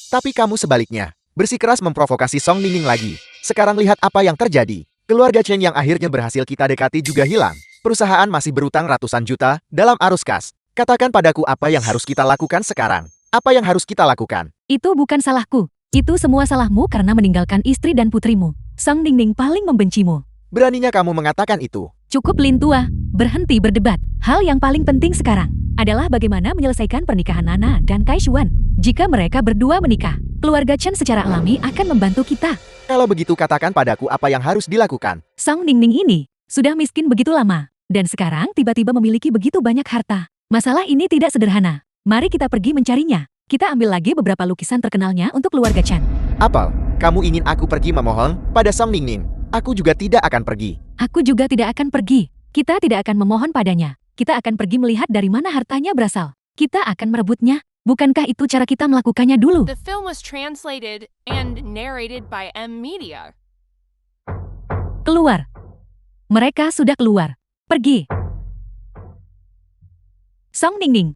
Tapi kamu sebaliknya. Bersikeras memprovokasi Song Ningning lagi. Sekarang lihat apa yang terjadi. Keluarga Chen yang akhirnya berhasil kita dekati juga hilang. Perusahaan masih berutang ratusan juta dalam arus kas. Katakan padaku apa yang harus kita lakukan sekarang. Apa yang harus kita lakukan? Itu bukan salahku. Itu semua salahmu karena meninggalkan istri dan putrimu. Song Ningning paling membencimu. Beraninya kamu mengatakan itu. Cukup Lin Tua, berhenti berdebat. Hal yang paling penting sekarang adalah bagaimana menyelesaikan pernikahan Nana dan Kaishuan. Jika mereka berdua menikah, keluarga Chen secara alami akan membantu kita. Kalau begitu katakan padaku apa yang harus dilakukan. Song Ningning ini sudah miskin begitu lama, dan sekarang tiba-tiba memiliki begitu banyak harta. Masalah ini tidak sederhana. Mari kita pergi mencarinya. Kita ambil lagi beberapa lukisan terkenalnya untuk keluarga Chen. Apel, kamu ingin aku pergi memohon pada Song Ningning? Aku juga tidak akan pergi. Aku juga tidak akan pergi. Kita tidak akan memohon padanya. Kita akan pergi melihat dari mana hartanya berasal. Kita akan merebutnya. Bukankah itu cara kita melakukannya dulu? The film was translated and narrated by M Media. Keluar. Mereka sudah keluar. Pergi. Song Ningning.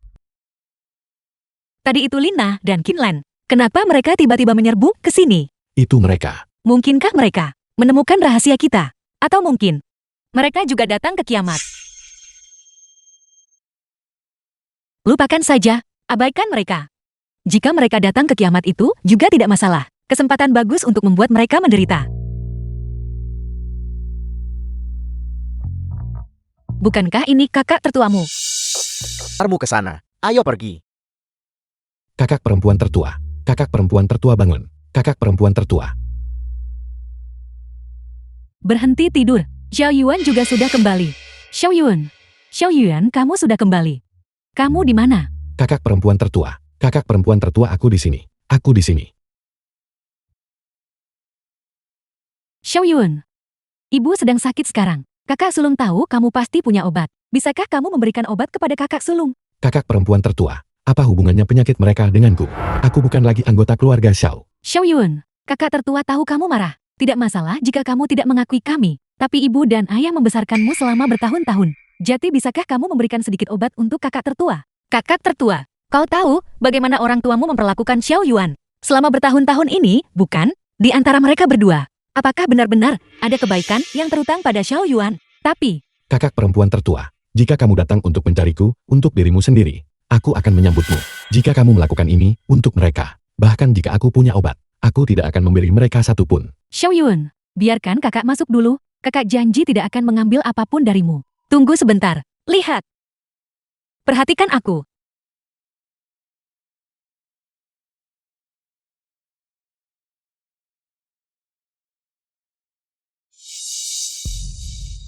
Tadi itu Lina dan Kinlan. Kenapa mereka tiba-tiba menyerbu ke sini? Itu mereka. Mungkinkah mereka menemukan rahasia kita? Atau mungkin mereka juga datang ke kiamat? Lupakan saja, abaikan mereka. Jika mereka datang ke kiamat itu juga tidak masalah. Kesempatan bagus untuk membuat mereka menderita. Bukankah ini kakak tertuamu? Armu ke sana. Ayo pergi. Kakak perempuan tertua. Kakak perempuan tertua bangun. Kakak perempuan tertua. Berhenti tidur. Xiao Yuan juga sudah kembali. Xiao Yuan, kamu sudah kembali. Kamu di mana? Kakak perempuan tertua. Kakak perempuan tertua aku di sini. Aku di sini. Xiao Yuan. Ibu sedang sakit sekarang. Kakak sulung tahu kamu pasti punya obat. Bisakah kamu memberikan obat kepada kakak sulung? Kakak perempuan tertua. Apa hubungannya penyakit mereka denganku? Aku bukan lagi anggota keluarga Xiao. Xiao Yuan, kakak tertua tahu kamu marah. Tidak masalah jika kamu tidak mengakui kami. Tapi ibu dan ayah membesarkanmu selama bertahun-tahun. Jadi bisakah kamu memberikan sedikit obat untuk kakak tertua? Kakak tertua, kau tahu bagaimana orang tuamu memperlakukan Xiao Yuan selama bertahun-tahun ini, bukan? Di antara mereka berdua, apakah benar-benar ada kebaikan yang terutang pada Xiao Yuan? Tapi, Kakak perempuan tertua, jika kamu datang untuk mencariku, untuk dirimu sendiri, aku akan menyambutmu. Jika kamu melakukan ini, untuk mereka, bahkan jika aku punya obat, aku tidak akan memberi mereka satupun. Xiao Yuan, biarkan kakak masuk dulu. Kakak janji tidak akan mengambil apapun darimu. Tunggu sebentar. Lihat. Perhatikan aku.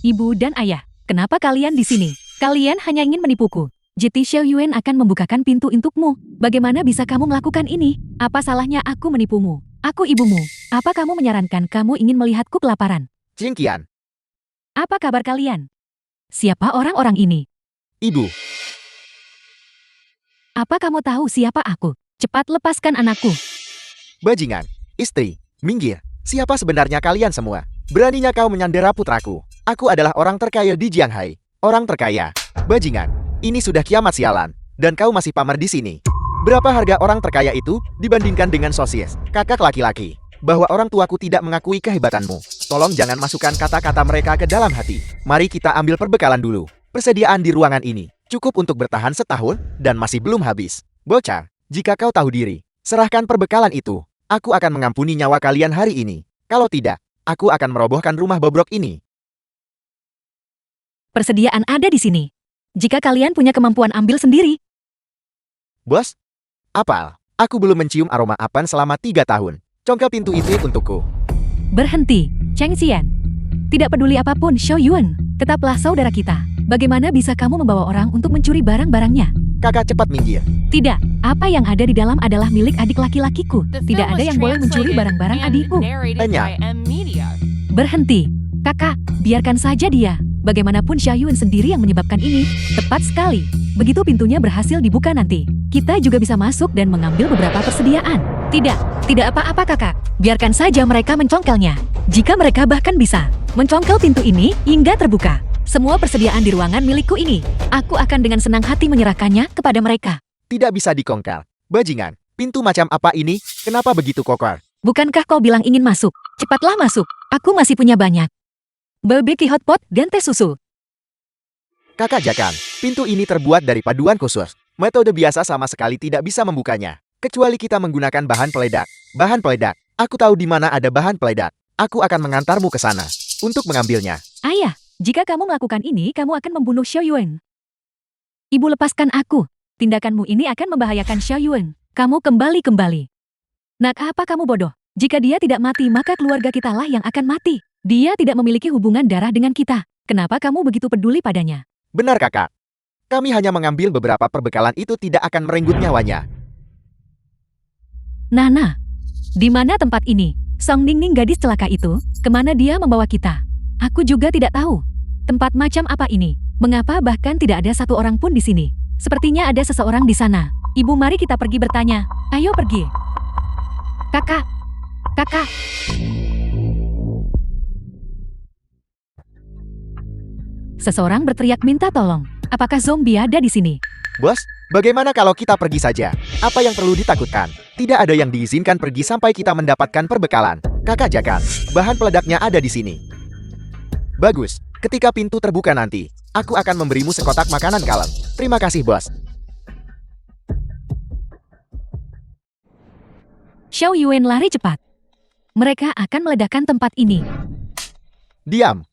Ibu dan ayah, kenapa kalian di sini? Kalian hanya ingin menipuku. Jiti Xiao Yuan akan membukakan pintu untukmu. Bagaimana bisa kamu melakukan ini? Apa salahnya aku menipumu? Aku ibumu. Apa kamu menyarankan kamu ingin melihatku kelaparan? Jing Qian, Apa kabar kalian? Siapa orang-orang ini? ibu, Apa kamu tahu siapa aku? Cepat lepaskan anakku. bajingan, istri, minggir. Siapa sebenarnya kalian semua? Beraninya kau menyandera putraku. Aku adalah orang terkaya di Jianghai. Orang terkaya. Bajingan, ini sudah kiamat sialan. Dan kau masih pamer di sini. Berapa harga orang terkaya itu dibandingkan dengan sosis, kakak laki-laki? Bahwa orang tuaku tidak mengakui kehebatanmu. Tolong jangan masukkan kata-kata mereka ke dalam hati. Mari kita ambil perbekalan dulu. Persediaan di ruangan ini cukup untuk bertahan setahun dan masih belum habis. Bocah, jika kau tahu diri, serahkan perbekalan itu. Aku akan mengampuni nyawa kalian hari ini. Kalau tidak, aku akan merobohkan rumah bobrok ini. Persediaan ada di sini. Jika kalian punya kemampuan ambil sendiri. Bos, apal, aku belum mencium aroma apan selama 3 tahun. Congkel pintu itu untukku. Berhenti, Cheng Xian. Tidak peduli apapun, Xiao Yuan. Tetaplah saudara kita. Bagaimana bisa kamu membawa orang untuk mencuri barang-barangnya? Kakak cepat minggir. Tidak, apa yang ada di dalam adalah milik adik laki-lakiku. The Tidak film ada was yang boleh mencuri translated barang-barang and adikku. narrated Enya. by M Media. Berhenti. Kakak, biarkan saja dia. Bagaimanapun Xiao Yuan sendiri yang menyebabkan ini. Tepat sekali. Begitu pintunya berhasil dibuka nanti, kita juga bisa masuk dan mengambil beberapa persediaan. Tidak apa-apa kakak. Biarkan saja mereka mencongkelnya. Jika mereka bahkan bisa mencongkel pintu ini hingga terbuka. Semua persediaan di ruangan milikku ini. Aku akan dengan senang hati menyerahkannya kepada mereka. Tidak bisa dikongkal. Bajingan, pintu macam apa ini? Kenapa begitu kokoh? Bukankah kau bilang ingin masuk? Cepatlah masuk. Aku masih punya banyak. Barbecue hotpot dan teh susu. Kakak Jakan, pintu ini terbuat dari paduan khusus. Metode biasa sama sekali tidak bisa membukanya. Kecuali kita menggunakan bahan peledak. Bahan peledak. Aku tahu di mana ada bahan peledak. Aku akan mengantarmu ke sana untuk mengambilnya. Ayah, jika kamu melakukan ini, kamu akan membunuh Xiao Yuan. Ibu lepaskan aku. Tindakanmu ini akan membahayakan Xiao Yuan. Kamu kembali. Nak, apa kamu bodoh? Jika dia tidak mati, maka keluarga kitalah yang akan mati. Dia tidak memiliki hubungan darah dengan kita. Kenapa kamu begitu peduli padanya? Benar kakak. Kami hanya mengambil beberapa perbekalan itu tidak akan merenggut nyawanya. Nana, di mana tempat ini? Song Ningning gadis celaka itu, kemana dia membawa kita? Aku juga tidak tahu. Tempat macam apa ini? Mengapa bahkan tidak ada satu orang pun di sini? Sepertinya ada seseorang di sana. Ibu, mari kita pergi bertanya. Ayo pergi. Kakak. Seseorang berteriak minta tolong. Apakah zombie ada di sini? Bos, bagaimana kalau kita pergi saja? Apa yang perlu ditakutkan? Tidak ada yang diizinkan pergi sampai kita mendapatkan perbekalan. Kakak Jakan, bahan peledaknya ada di sini. Bagus, ketika pintu terbuka nanti, aku akan memberimu sekotak makanan kaleng. Terima kasih, bos. Xiao Yuan lari cepat. Mereka akan meledakkan tempat ini. Diam.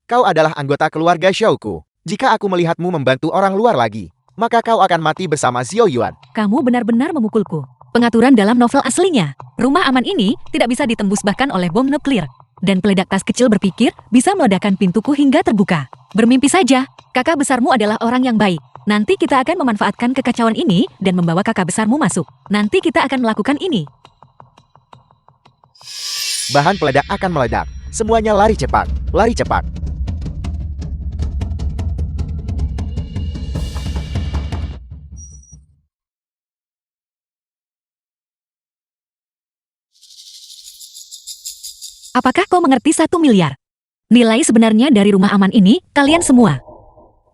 Kau adalah anggota keluarga Xiaoku. Jika aku melihatmu membantu orang luar lagi, maka kau akan mati bersama Xiao Yuan. Kamu benar-benar memukulku. Pengaturan dalam novel aslinya, rumah aman ini tidak bisa ditembus bahkan oleh bom nuklir. Dan peledak tas kecil berpikir bisa meledakkan pintuku hingga terbuka. Bermimpi saja, kakak besarmu adalah orang yang baik. Nanti kita akan memanfaatkan kekacauan ini dan membawa kakak besarmu masuk. Nanti kita akan melakukan ini. Bahan peledak akan meledak. Semuanya lari cepat. Lari cepat. Apakah kau mengerti 1 miliar? Nilai sebenarnya dari rumah aman ini, kalian semua.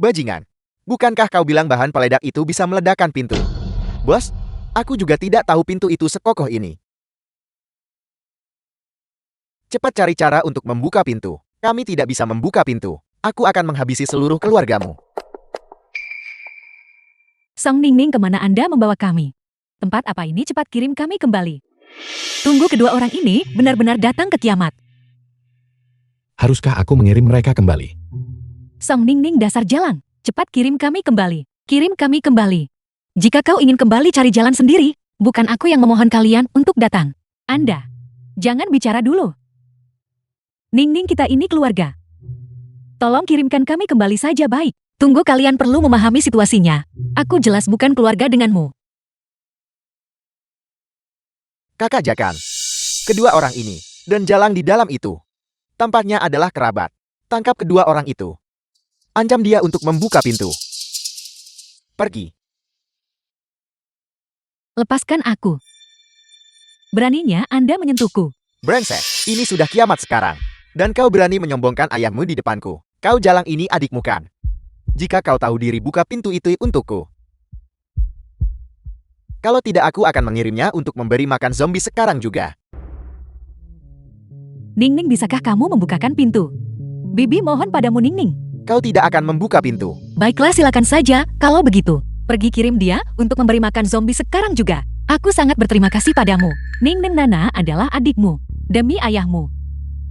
Bajingan. Bukankah kau bilang bahan peledak itu bisa meledakkan pintu? Bos, aku juga tidak tahu pintu itu sekokoh ini. Cepat cari cara untuk membuka pintu. Kami tidak bisa membuka pintu. Aku akan menghabisi seluruh keluargamu. Song Ningning, kemana Anda membawa kami? Tempat apa ini? Cepat kirim kami kembali. Tunggu, kedua orang ini benar-benar datang ke kiamat. Haruskah aku mengirim mereka kembali? Song Ningning, dasar jalan. Cepat kirim kami kembali. Kirim kami kembali. Jika kau ingin kembali, cari jalan sendiri. Bukan aku yang memohon kalian untuk datang. Anda, jangan bicara dulu. Ningning, kita ini keluarga. Tolong kirimkan kami kembali saja, baik. Tunggu, kalian perlu memahami situasinya. Aku jelas bukan keluarga denganmu. Kakak Jakan. Kedua orang ini, dan jalan di dalam itu. Tampaknya adalah kerabat. Tangkap kedua orang itu. Ancam dia untuk membuka pintu. Pergi. Lepaskan aku. Beraninya Anda menyentuhku. Brengsek, ini sudah kiamat sekarang. Dan kau berani menyombongkan ayahmu di depanku. Kau jalang ini adikmu kan? Jika kau tahu diri, buka pintu itu untukku. Kalau tidak, aku akan mengirimnya untuk memberi makan zombie sekarang juga. Ningning, bisakah kamu membukakan pintu? Bibi mohon padamu, Ningning. Kau tidak akan membuka pintu. Baiklah, silakan saja, kalau begitu. Pergi kirim dia untuk memberi makan zombie sekarang juga. Aku sangat berterima kasih padamu. Ningning, Nana adalah adikmu. Demi ayahmu.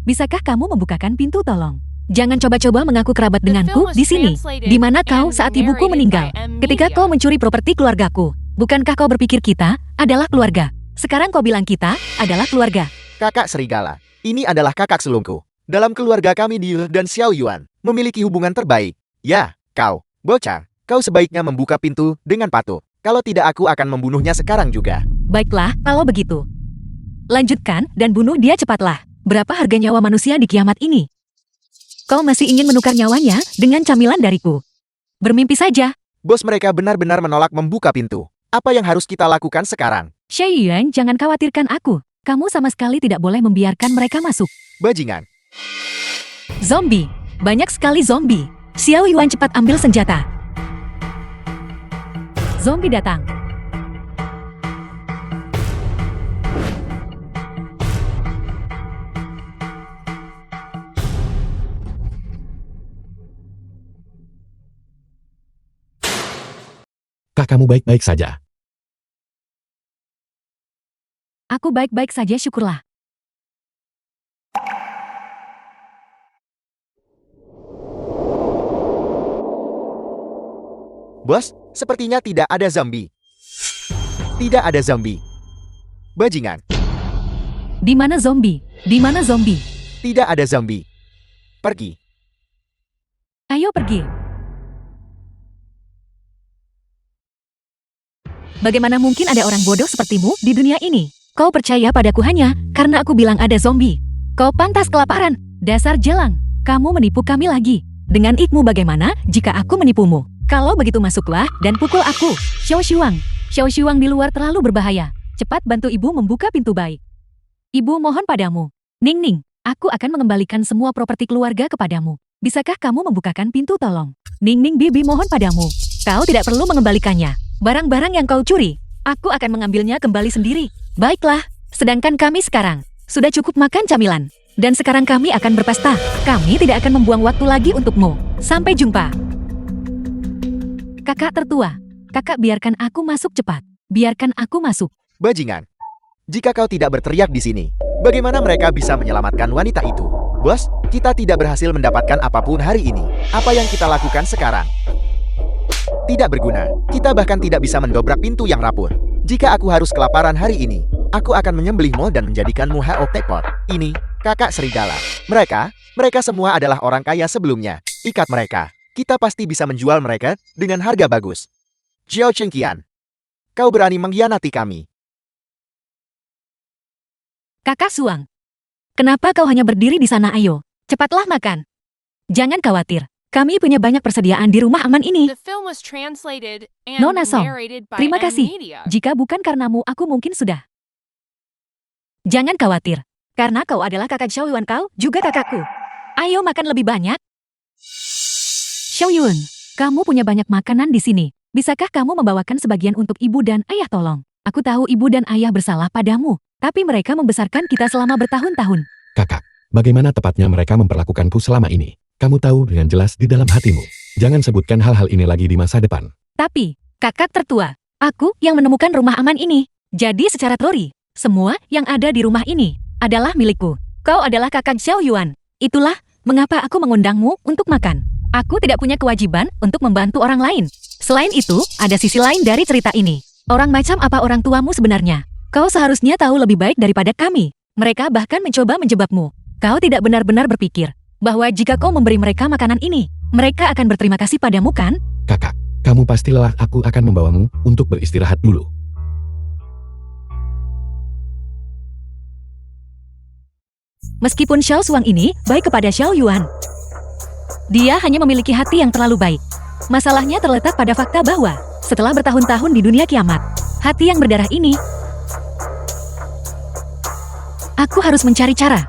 Bisakah kamu membukakan pintu, tolong? Jangan coba-coba mengaku kerabat denganku di sini. Di mana kau saat ibuku meninggal? Ketika kau mencuri properti keluargaku. Bukankah kau berpikir kita adalah keluarga? Sekarang kau bilang kita adalah keluarga. Kakak Serigala, ini adalah kakak sulungku. Dalam keluarga kami, Diu dan Xiao Yuan memiliki hubungan terbaik. Ya, kau, bocah, kau sebaiknya membuka pintu dengan patuh. Kalau tidak, aku akan membunuhnya sekarang juga. Baiklah, kalau begitu. Lanjutkan dan bunuh dia cepatlah. Berapa harga nyawa manusia di kiamat ini? Kau masih ingin menukar nyawanya dengan camilan dariku? Bermimpi saja. Bos, mereka benar-benar menolak membuka pintu. Apa yang harus kita lakukan sekarang? Shay Yuan, jangan khawatirkan aku. Kamu sama sekali tidak boleh membiarkan mereka masuk. Bajingan. Zombie. Banyak sekali zombie. Xiao Yuan, cepat ambil senjata. Zombie datang. Kak, kamu baik-baik saja. Aku baik-baik saja, syukurlah. Bos, sepertinya tidak ada zombie. Tidak ada zombie. Bajingan. Di mana zombie? Di mana zombie? Tidak ada zombie. Pergi. Ayo pergi. Bagaimana mungkin ada orang bodoh sepertimu di dunia ini? Kau percaya padaku hanya karena aku bilang ada zombie. Kau pantas kelaparan. Dasar jelang. Kamu menipu kami lagi. Dengan ikmu, bagaimana jika aku menipumu? Kalau begitu, masuklah dan pukul aku. Xiao Shuang. Xiao Shuang di luar terlalu berbahaya. Cepat bantu ibu membuka pintu, baik. Ibu mohon padamu. Ningning, aku akan mengembalikan semua properti keluarga kepadamu. Bisakah kamu membukakan pintu, tolong? Ningning, bibi mohon padamu. Kau tidak perlu mengembalikannya. Barang-barang yang kau curi, aku akan mengambilnya kembali sendiri. Baiklah, sedangkan kami sekarang sudah cukup makan camilan. Dan sekarang kami akan berpesta. Kami tidak akan membuang waktu lagi untukmu. Sampai jumpa. Kakak tertua, kakak, biarkan aku masuk cepat. Biarkan aku masuk. Bajingan. Jika kau tidak berteriak di sini, bagaimana mereka bisa menyelamatkan wanita itu? Bos, kita tidak berhasil mendapatkan apapun hari ini. Apa yang kita lakukan sekarang? Tidak berguna. Kita bahkan tidak bisa mendobrak pintu yang rapuh. Jika aku harus kelaparan hari ini, aku akan menyembelihmu dan menjadikanmu Hao Tepot. Ini, kakak serigala. Mereka semua adalah orang kaya sebelumnya. Ikat mereka. kita pasti bisa menjual mereka dengan harga bagus. Xiao Chengqian, kau berani mengkhianati kami. Kakak Suang. Kenapa kau hanya berdiri di sana? Ayo, cepatlah makan. Jangan khawatir, kami punya banyak persediaan di rumah aman ini. The film was translated and Nona Song, narrated by terima M kasih. Media. Jika bukan karenamu, aku mungkin sudah. Jangan khawatir, karena kau adalah kakak Xiao Yuan, kau juga kakakku. Ayo makan lebih banyak. Xiao Yun, kamu punya banyak makanan di sini. Bisakah kamu membawakan sebagian untuk ibu dan ayah? Tolong. Aku tahu ibu dan ayah bersalah padamu, tapi mereka membesarkan kita selama bertahun-tahun. Kakak, bagaimana tepatnya mereka memperlakukanku selama ini? Kamu tahu dengan jelas di dalam hatimu. Jangan sebutkan hal-hal ini lagi di masa depan. Tapi, kakak tertua, aku yang menemukan rumah aman ini. Jadi secara teori, semua yang ada di rumah ini adalah milikku. Kau adalah kakak Xiao Yuan. Itulah mengapa aku mengundangmu untuk makan. Aku tidak punya kewajiban untuk membantu orang lain. Selain itu, ada sisi lain dari cerita ini. Orang macam apa orang tuamu sebenarnya? Kau seharusnya tahu lebih baik daripada kami. Mereka bahkan mencoba menjebakmu. Kau tidak benar-benar berpikir bahwa jika kau memberi mereka makanan ini, mereka akan berterima kasih padamu, kan? Kakak, kamu pasti lelah. Aku akan membawamu untuk beristirahat dulu. Meskipun Xiao Suang ini baik kepada Xiao Yuan, dia hanya memiliki hati yang terlalu baik. Masalahnya terletak pada fakta bahwa setelah bertahun-tahun di dunia kiamat, hati yang berdarah ini, aku harus mencari cara.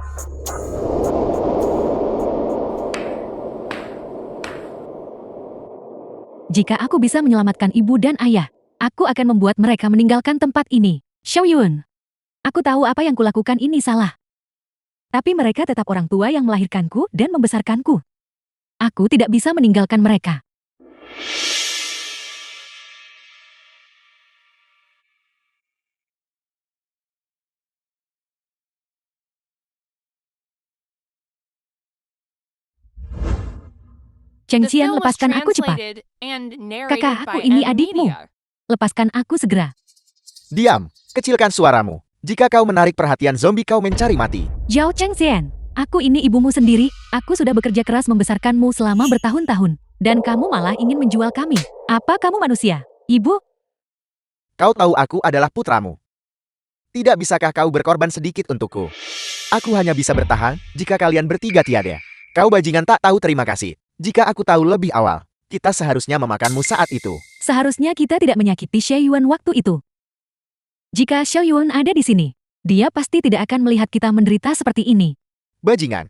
Jika aku bisa menyelamatkan ibu dan ayah, aku akan membuat mereka meninggalkan tempat ini. Xiao Yun, aku tahu apa yang kulakukan ini salah. Tapi mereka tetap orang tua yang melahirkanku dan membesarkanku. Aku tidak bisa meninggalkan mereka. Cheng The Qian, film was lepaskan aku cepat. translated and narrated Kakak, aku by ini M adikmu. Media. Lepaskan aku segera. Diam, kecilkan suaramu. Jika kau menarik perhatian zombie, kau mencari mati. Zhao Cheng Qian, aku ini ibumu sendiri. Aku sudah bekerja keras membesarkanmu selama bertahun-tahun. Dan kamu malah ingin menjual kami. Apa kamu manusia? Ibu? Kau tahu aku adalah putramu. Tidak bisakah kau berkorban sedikit untukku? Aku hanya bisa bertahan jika kalian bertiga tiada. Kau bajingan tak tahu terima kasih. Jika aku tahu lebih awal, kita seharusnya memakanmu saat itu. Seharusnya kita tidak menyakiti Xiao Yuan waktu itu. Jika Xiao Yuan ada di sini, dia pasti tidak akan melihat kita menderita seperti ini. Bajingan.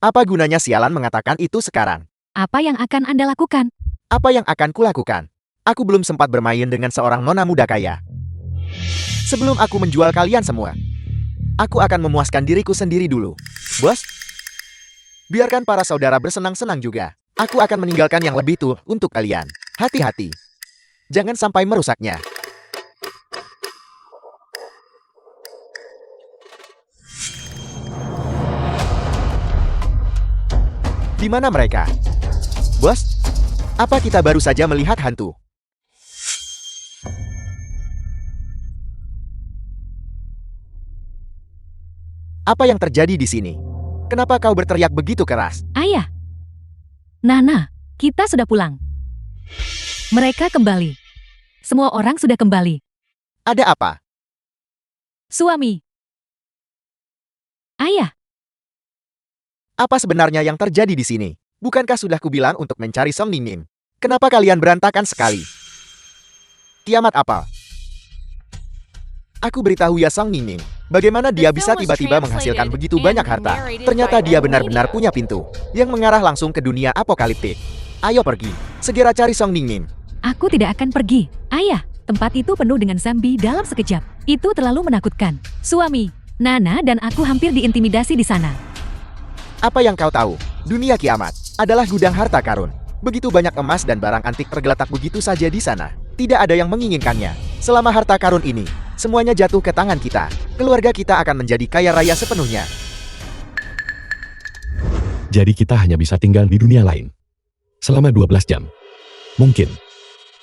Apa gunanya sialan mengatakan itu sekarang? Apa yang akan Anda lakukan? Apa yang akan kulakukan? Aku belum sempat bermain dengan seorang nona muda kaya. Sebelum aku menjual kalian semua, aku akan memuaskan diriku sendiri dulu. Bos, biarkan para saudara bersenang-senang juga. Aku akan meninggalkan yang lebih tuh untuk kalian. Hati-hati. Jangan sampai merusaknya. Di mana mereka? Bos, apa kita baru saja melihat hantu? Apa yang terjadi di sini? Kenapa kau berteriak begitu keras? Ayah. Nana, kita sudah pulang. Mereka kembali. Semua orang sudah kembali. Ada apa? Suami. Ayah. Apa sebenarnya yang terjadi di sini? Bukankah sudah kubilang untuk mencari Song Ningning? Kenapa kalian berantakan sekali? Kiamat apa? Aku beritahu ya Song Ningning. Bagaimana dia bisa tiba-tiba menghasilkan begitu banyak harta? Ternyata dia benar-benar punya pintu yang mengarah langsung ke dunia apokaliptik. Ayo pergi, segera cari Song Ningning. Aku tidak akan pergi. Ayah, tempat itu penuh dengan zombie dalam sekejap. Itu terlalu menakutkan. Suami, Nana dan aku hampir diintimidasi di sana. Apa yang kau tahu? Dunia kiamat adalah gudang harta karun. Begitu banyak emas dan barang antik tergeletak begitu saja di sana. Tidak ada yang menginginkannya. Selama harta karun ini, semuanya jatuh ke tangan kita. Keluarga kita akan menjadi kaya raya sepenuhnya. Jadi kita hanya bisa tinggal di dunia lain. Selama 12 jam. Mungkin.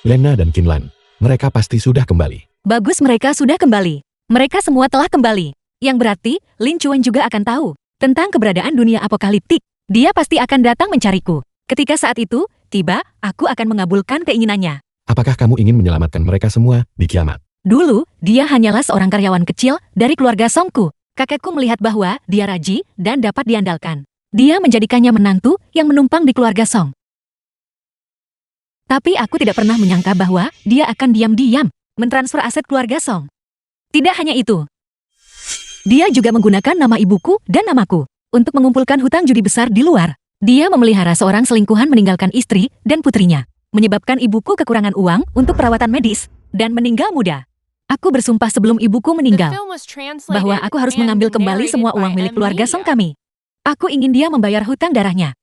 Lena dan Kinlan, mereka pasti sudah kembali. Bagus, mereka sudah kembali. Mereka semua telah kembali. Yang berarti, Lin Chuan juga akan tahu tentang keberadaan dunia apokaliptik. Dia pasti akan datang mencariku. Ketika saat itu, tiba, aku akan mengabulkan keinginannya. Apakah kamu ingin menyelamatkan mereka semua di kiamat? Dulu, dia hanyalah seorang karyawan kecil dari keluarga Songku. Kakekku melihat bahwa dia rajin dan dapat diandalkan. Dia menjadikannya menantu yang menumpang di keluarga Song. Tapi aku tidak pernah menyangka bahwa dia akan diam-diam mentransfer aset keluarga Song. Tidak hanya itu. Dia juga menggunakan nama ibuku dan namaku untuk mengumpulkan hutang judi besar di luar. Dia memelihara seorang selingkuhan meninggalkan istri dan putrinya, menyebabkan ibuku kekurangan uang untuk perawatan medis dan meninggal muda. Aku bersumpah sebelum ibuku The meninggal film was translated bahwa aku harus and mengambil kembali narrated semua by uang milik M. keluarga Song Media. kami. Aku ingin dia membayar hutang darahnya.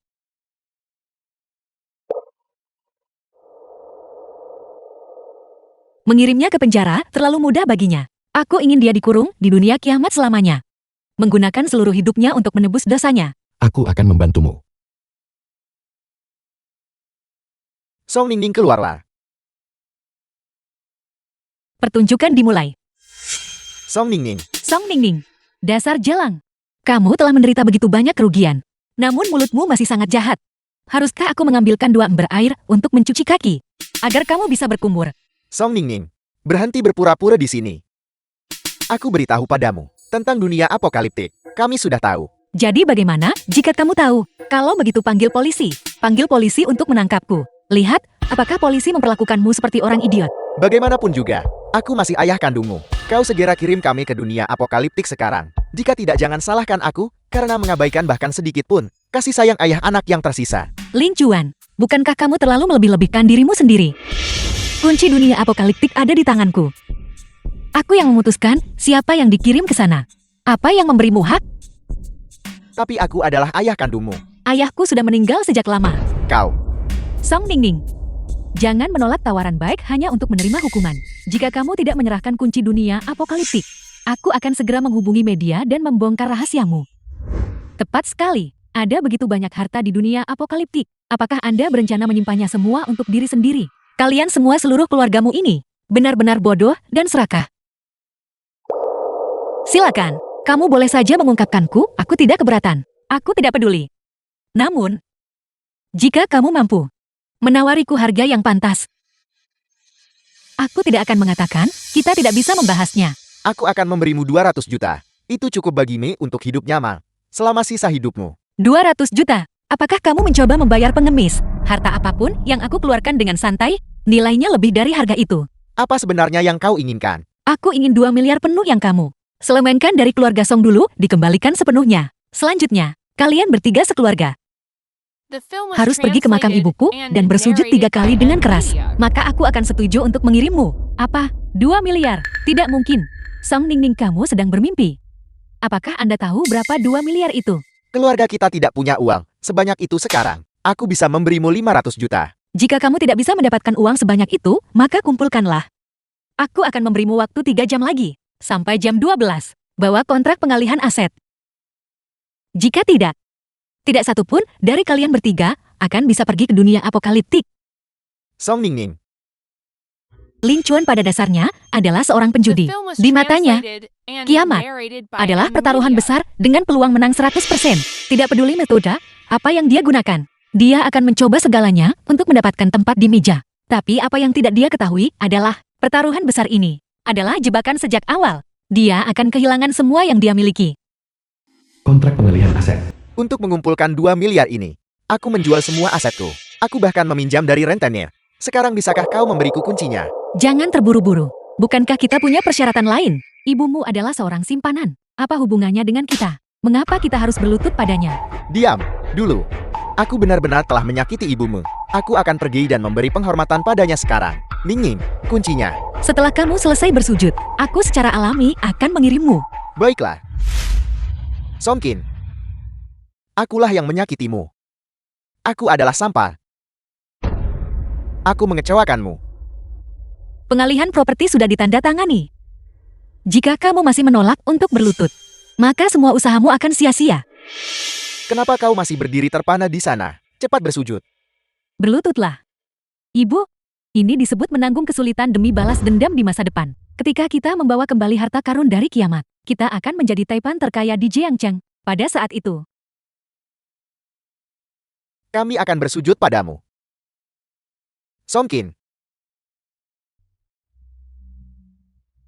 Mengirimnya ke penjara terlalu mudah baginya. Aku ingin dia dikurung di dunia kiamat selamanya. Menggunakan seluruh hidupnya untuk menebus dosanya. Aku akan membantumu. Song Ningning keluarlah. Pertunjukan dimulai. Song Ningning. Song Ningning, dasar jelang. Kamu telah menderita begitu banyak kerugian. Namun mulutmu masih sangat jahat. Haruskah aku mengambilkan 2 ember air untuk mencuci kaki? Agar kamu bisa berkumur. Song Ningning, berhenti berpura-pura di sini. Aku beritahu padamu tentang dunia apokaliptik. Kami sudah tahu. Jadi bagaimana jika kamu tahu? Kalau begitu panggil polisi. Panggil polisi untuk menangkapku. Lihat, apakah polisi memperlakukanmu seperti orang idiot? Bagaimanapun juga, aku masih ayah kandungmu. Kau segera kirim kami ke dunia apokaliptik sekarang. Jika tidak, jangan salahkan aku karena mengabaikan bahkan sedikit pun kasih sayang ayah anak yang tersisa. Ling Chuan, bukankah kamu terlalu melebih-lebihkan dirimu sendiri? Kunci dunia apokaliptik ada di tanganku. Aku yang memutuskan siapa yang dikirim ke sana. Apa yang memberimu hak? Tapi aku adalah ayah kandungmu. Ayahku sudah meninggal sejak lama. Kau. Song Ningning, jangan menolak tawaran baik hanya untuk menerima hukuman. Jika kamu tidak menyerahkan kunci dunia apokaliptik, aku akan segera menghubungi media dan membongkar rahasiamu. Tepat sekali, ada begitu banyak harta di dunia apokaliptik. Apakah Anda berencana menyimpannya semua untuk diri sendiri? Kalian semua seluruh keluargamu ini benar-benar bodoh dan serakah. Silakan, kamu boleh saja mengungkapkanku, aku tidak keberatan. Aku tidak peduli. Namun, jika kamu mampu menawariku harga yang pantas, aku tidak akan mengatakan kita tidak bisa membahasnya. Aku akan memberimu 200 juta. Itu cukup bagimu untuk hidup nyaman selama sisa hidupmu. 200 juta. Apakah kamu mencoba membayar pengemis? Harta apapun yang aku keluarkan dengan santai, nilainya lebih dari harga itu. Apa sebenarnya yang kau inginkan? Aku ingin 2 miliar penuh yang kamu selemenkan dari keluarga Song dulu, dikembalikan sepenuhnya. Selanjutnya, kalian bertiga sekeluarga The film was harus pergi ke makam translated ibuku and dan bersujud 3 narrated kali by dengan M. keras. Media. Maka aku akan setuju untuk mengirimmu. Apa? 2 miliar? Tidak mungkin. Song Ningning, kamu sedang bermimpi. Apakah Anda tahu berapa 2 miliar itu? Keluarga kita tidak punya uang sebanyak itu sekarang. Aku bisa memberimu 500 juta. Jika kamu tidak bisa mendapatkan uang sebanyak itu, maka kumpulkanlah. Aku akan memberimu waktu 3 jam lagi, sampai jam 12. Bawa kontrak pengalihan aset. Jika tidak satu pun dari kalian bertiga akan bisa pergi ke dunia apokaliptik. Song Ningning. Ling Chuan pada dasarnya adalah seorang The penjudi. film was Di matanya, translated and kiamat narrated by adalah M. pertaruhan Media. besar dengan peluang menang 100%. Tidak peduli metode apa yang dia gunakan. Dia akan mencoba segalanya untuk mendapatkan tempat di meja. Tapi apa yang tidak dia ketahui adalah pertaruhan besar ini adalah jebakan sejak awal. Dia akan kehilangan semua yang dia miliki. Kontrak pengalihan aset. Untuk mengumpulkan 2 miliar ini, aku menjual semua asetku. Aku bahkan meminjam dari rentenir. Sekarang bisakah kau memberiku kuncinya? Jangan terburu-buru. Bukankah kita punya persyaratan lain? Ibumu adalah seorang simpanan. Apa hubungannya dengan kita? Mengapa kita harus berlutut padanya? Diam, dulu. Aku benar-benar telah menyakiti ibumu. Aku akan pergi dan memberi penghormatan padanya sekarang. Ningning, kuncinya. Setelah kamu selesai bersujud, aku secara alami akan mengirimmu. Baiklah. Songkin. Akulah yang menyakitimu. Aku adalah sampah. Aku mengecewakanmu. Pengalihan properti sudah ditandatangani. Jika kamu masih menolak untuk berlutut, maka semua usahamu akan sia-sia. Kenapa kau masih berdiri terpana di sana? Cepat bersujud. Berlututlah. Ibu, ini disebut menanggung kesulitan demi balas dendam di masa depan. Ketika kita membawa kembali harta karun dari kiamat, kita akan menjadi taipan terkaya di Jiangcheng pada saat itu. Kami akan bersujud padamu. Song Qin.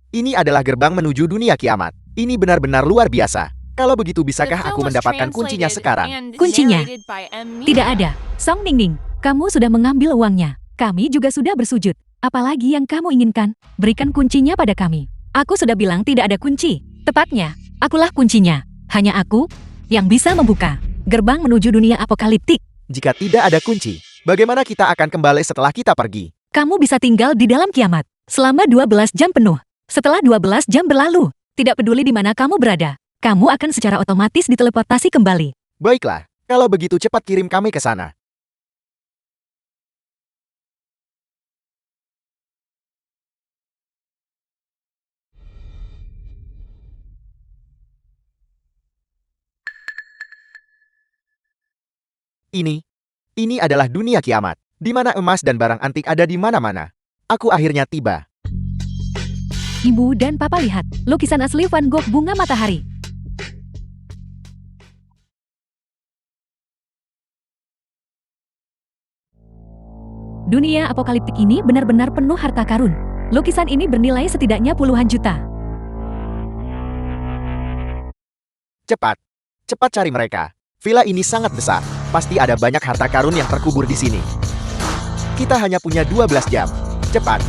Ini adalah gerbang menuju dunia kiamat. Ini benar-benar luar biasa. Kalau begitu The bisakah aku film was mendapatkan kuncinya translated sekarang? and Kuncinya. narrated by M. Tidak Media. ada. Song Ningning, kamu sudah mengambil uangnya. Kami juga sudah bersujud. Apalagi yang kamu inginkan? Berikan kuncinya pada kami. Aku sudah bilang tidak ada kunci. Tepatnya, akulah kuncinya. Hanya aku yang bisa membuka gerbang menuju dunia apokaliptik. Jika tidak ada kunci, bagaimana kita akan kembali setelah kita pergi? Kamu bisa tinggal di dalam kiamat selama 12 jam penuh. Setelah 12 jam berlalu, tidak peduli di mana kamu berada, kamu akan secara otomatis diteleportasi kembali. Baiklah, kalau begitu cepat kirim kami ke sana. Ini adalah dunia kiamat, di mana emas dan barang antik ada di mana-mana. Aku akhirnya tiba. Ibu dan Papa lihat, lukisan asli Van Gogh bunga matahari. Dunia apokaliptik ini benar-benar penuh harta karun. Lukisan ini bernilai setidaknya puluhan juta. Cepat, cepat cari mereka. Villa ini sangat besar. Pasti ada banyak harta karun yang terkubur di sini. Kita hanya punya 12 jam. Cepat.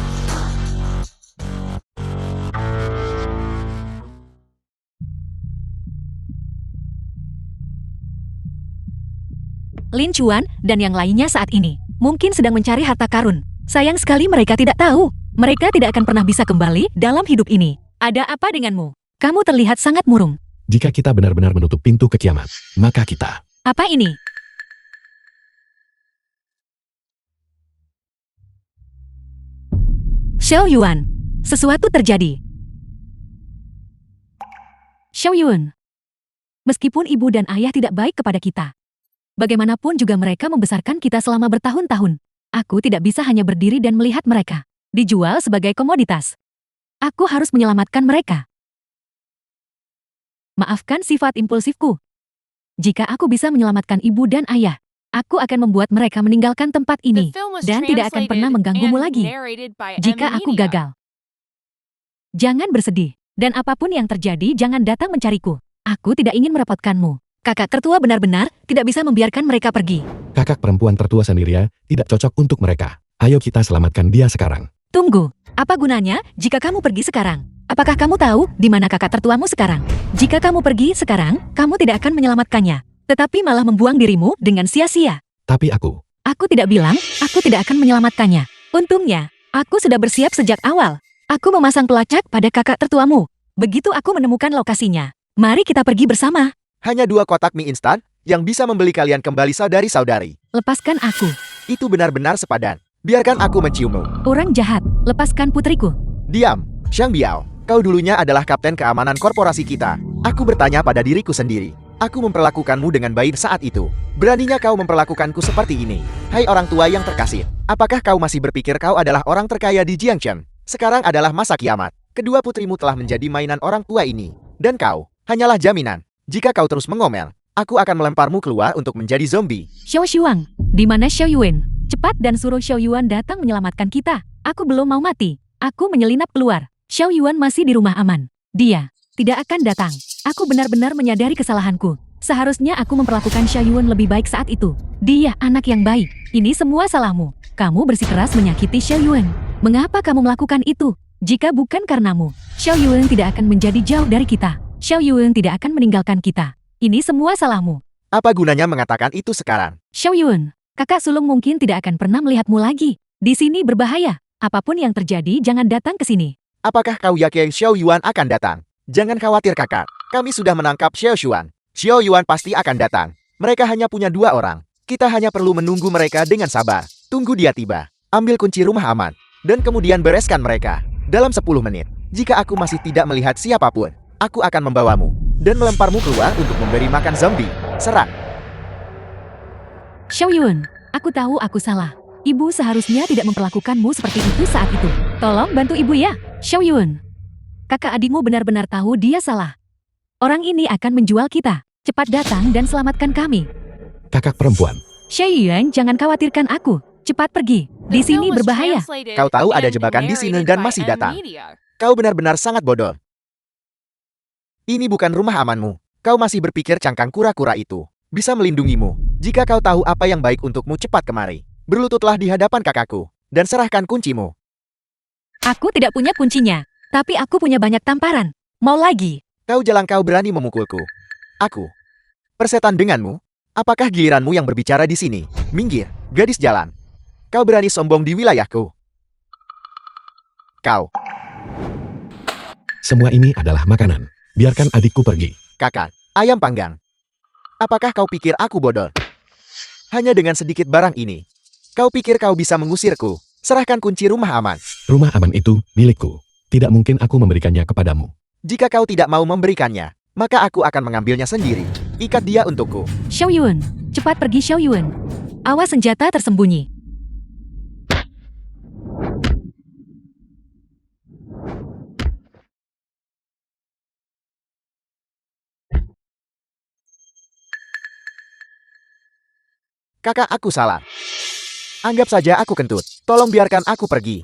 Lin Chuan dan yang lainnya saat ini mungkin sedang mencari harta karun. Sayang sekali mereka tidak tahu. Mereka tidak akan pernah bisa kembali dalam hidup ini. Ada apa denganmu? Kamu terlihat sangat murung. Jika kita benar-benar menutup pintu ke kiamat, maka kita Apa ini? Xiao Yuan, sesuatu terjadi. Xiao Yuan, meskipun ibu dan ayah tidak baik kepada kita, bagaimanapun juga mereka membesarkan kita selama bertahun-tahun. Aku tidak bisa hanya berdiri dan melihat mereka dijual sebagai komoditas. Aku harus menyelamatkan mereka. Maafkan sifat impulsifku. Jika aku bisa menyelamatkan ibu dan ayah, aku akan membuat mereka meninggalkan tempat The ini film was dan tidak akan pernah translated mengganggumu and lagi. narrated by M. Jika aku Media. gagal, jangan bersedih. Dan apapun yang terjadi, jangan datang mencariku. Aku tidak ingin merepotkanmu. Kakak tertua benar-benar tidak bisa membiarkan mereka pergi. kakak perempuan tertua sendiri tidak cocok untuk mereka. Ayo kita selamatkan dia sekarang. Tunggu, apa gunanya jika kamu pergi sekarang? Apakah kamu tahu di mana kakak tertuamu sekarang? Jika kamu pergi sekarang, kamu tidak akan menyelamatkannya, tetapi malah membuang dirimu dengan sia-sia. Tapi aku Aku tidak bilang, aku tidak akan menyelamatkannya. Untungnya, aku sudah bersiap sejak awal. Aku memasang pelacak pada kakak tertuamu. Begitu aku menemukan lokasinya, mari kita pergi bersama. Hanya 2 kotak mie instan yang bisa membeli kalian kembali saudari-saudari. Lepaskan aku. Itu benar-benar sepadan. Biarkan aku menciummu. Orang jahat, lepaskan putriku. Diam, Xiang Biao. Kau dulunya adalah kapten keamanan korporasi kita. Aku bertanya pada diriku sendiri. Aku memperlakukanmu dengan baik saat itu. Beraninya kau memperlakukanku seperti ini. Hai orang tua yang terkasih. Apakah kau masih berpikir kau adalah orang terkaya di Jiangchen? Sekarang adalah masa kiamat. Kedua putrimu telah menjadi mainan orang tua ini. Dan kau, hanyalah jaminan. Jika kau terus mengomel, aku akan melemparmu keluar untuk menjadi zombie. Xiao Shuang, di mana Xiao Yuan? Cepat dan suruh Xiao Yuan datang menyelamatkan kita. Aku belum mau mati. Aku menyelinap keluar. Xiao Yuan masih di rumah aman. Dia tidak akan datang. Aku benar-benar menyadari kesalahanku. Seharusnya aku memperlakukan Xiao Yuan lebih baik saat itu. Dia anak yang baik. Ini semua salahmu. Kamu bersikeras menyakiti Xiao Yuan. Mengapa kamu melakukan itu? Jika bukan karenamu, Xiao Yuan tidak akan menjadi jauh dari kita. Xiao Yuan tidak akan meninggalkan kita. Ini semua salahmu. Apa gunanya mengatakan itu sekarang? Xiao Yuan, kakak sulung mungkin tidak akan pernah melihatmu lagi. Di sini berbahaya. Apapun yang terjadi, jangan datang ke sini. Apakah kau yakin Xiao Yuan akan datang? Jangan khawatir kakak. Kami sudah menangkap Xiao Yuan. Xiao Yuan pasti akan datang. Mereka hanya punya 2 orang. Kita hanya perlu menunggu mereka dengan sabar. Tunggu dia tiba. Ambil kunci rumah aman. Dan kemudian bereskan mereka. Dalam 10 menit. Jika aku masih tidak melihat siapapun, aku akan membawamu. Dan melemparmu keluar untuk memberi makan zombie. Serang. Xiao Yuan, aku tahu aku salah. Ibu seharusnya tidak memperlakukanmu seperti itu saat itu. Tolong bantu ibu ya, Xiao Yuan. Kakak adikmu benar-benar tahu dia salah. Orang ini akan menjual kita. Cepat datang dan selamatkan kami. kakak perempuan. Xiao Yuan, jangan khawatirkan aku. Cepat pergi. Di sini berbahaya. Kau tahu ada jebakan di sini dan masih datang. Kau benar-benar sangat bodoh. Ini bukan rumah amanmu. Kau masih berpikir cangkang kura-kura itu bisa melindungimu. Jika kau tahu apa yang baik untukmu, cepat kemari. Berlututlah di hadapan kakakku dan serahkan kuncimu. Aku tidak punya kuncinya, tapi aku punya banyak tamparan. Mau lagi? Kau berani memukulku. Aku persetan denganmu? Apakah giliranmu yang berbicara di sini? Minggir, gadis jalan. Kau berani sombong di wilayahku. Kau. Semua ini adalah makanan. Biarkan adikku pergi. Kakak, ayam panggang. Apakah kau pikir aku bodoh? Hanya dengan sedikit barang ini. Kau pikir kau bisa mengusirku? Serahkan kunci rumah aman. Rumah aman itu milikku. Tidak mungkin aku memberikannya kepadamu. Jika kau tidak mau memberikannya, maka aku akan mengambilnya sendiri. Ikat dia untukku. Xiao Yun, cepat pergi Xiao Yun. Awas senjata tersembunyi. Kakak, aku salah. Anggap saja aku kentut. Tolong biarkan aku pergi.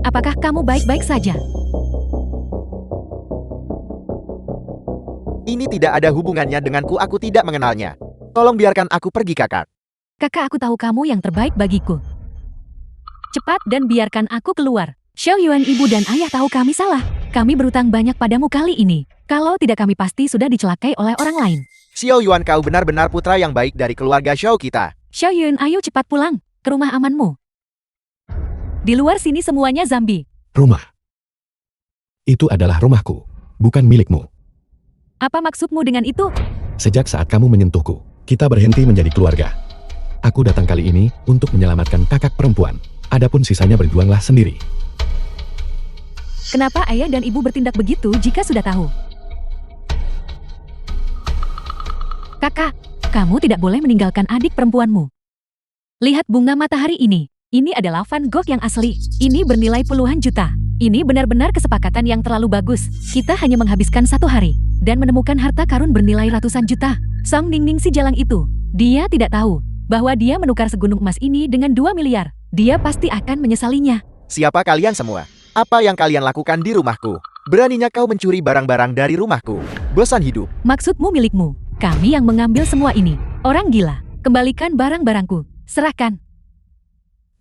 Apakah kamu baik-baik saja? Ini tidak ada hubungannya denganku, aku tidak mengenalnya. Tolong biarkan aku pergi, kakak. Kakak, aku tahu kamu yang terbaik bagiku. Cepat dan biarkan aku keluar. Xiao Yuan, ibu dan ayah tahu kami salah. Kami berutang banyak padamu kali ini. Kalau tidak, kami pasti sudah dicelakai oleh orang lain. Xiao Yuan, kau benar-benar putra yang baik dari keluarga Xiao kita. Xiao Yun, ayo cepat pulang ke rumah amanmu. Di luar sini semuanya zombie. Rumah. Itu adalah rumahku, bukan milikmu. Apa maksudmu dengan itu? Sejak saat kamu menyentuhku, kita berhenti menjadi keluarga. Aku datang kali ini untuk menyelamatkan kakak perempuan. Adapun sisanya berjuanglah sendiri. Kenapa ayah dan ibu bertindak begitu jika sudah tahu? Kakak, kamu tidak boleh meninggalkan adik perempuanmu. Lihat bunga matahari ini. Ini adalah Van Gogh yang asli. Ini bernilai puluhan juta. Ini benar-benar kesepakatan yang terlalu bagus. Kita hanya menghabiskan 1 hari dan menemukan harta karun bernilai ratusan juta. Song Ningning si jalang itu. Dia tidak tahu bahwa dia menukar segunung emas ini dengan 2 miliar. Dia pasti akan menyesalinya. Siapa kalian semua? Apa yang kalian lakukan di rumahku? Beraninya kau mencuri barang-barang dari rumahku. Bosan hidup. Maksudmu milikmu. Kami yang mengambil semua ini. Orang gila. Kembalikan barang-barangku. Serahkan.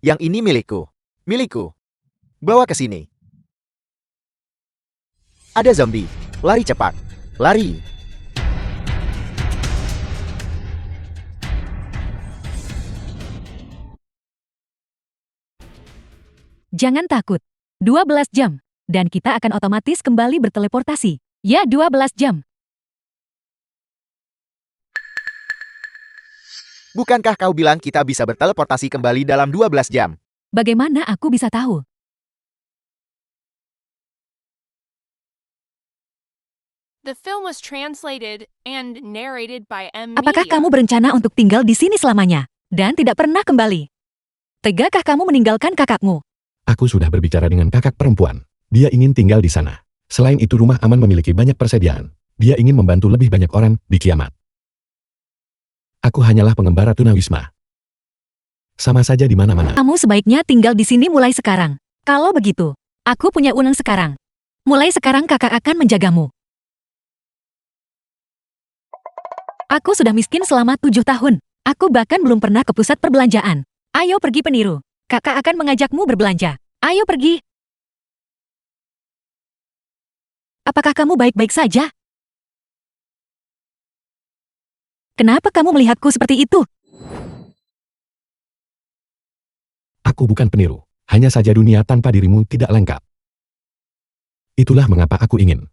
Yang ini milikku. Milikku. Bawa ke sini. Ada zombie. Lari cepat. Lari. Jangan takut. 12 jam. Dan kita akan otomatis kembali berteleportasi. Ya, 12 jam. Bukankah kau bilang kita bisa berteleportasi kembali dalam 12 jam? Bagaimana aku bisa tahu? The film was translated and narrated by M. Apakah Media. kamu berencana untuk tinggal di sini selamanya dan tidak pernah kembali? Tegakah kamu meninggalkan kakakmu? Aku sudah berbicara dengan kakak perempuan. Dia ingin tinggal di sana. Selain itu, rumah aman memiliki banyak persediaan. Dia ingin membantu lebih banyak orang di kiamat. Aku hanyalah pengembara tunawisma. Sama saja di mana-mana. Kamu sebaiknya tinggal di sini mulai sekarang. Kalau begitu, aku punya unang sekarang. Mulai sekarang kakak akan menjagamu. Aku sudah miskin selama 7 tahun. Aku bahkan belum pernah ke pusat perbelanjaan. Ayo pergi peniru. Kakak akan mengajakmu berbelanja. Ayo pergi. Apakah kamu baik-baik saja? Kenapa kamu melihatku seperti itu? Aku bukan peniru. Hanya saja dunia tanpa dirimu tidak lengkap. Itulah mengapa aku ingin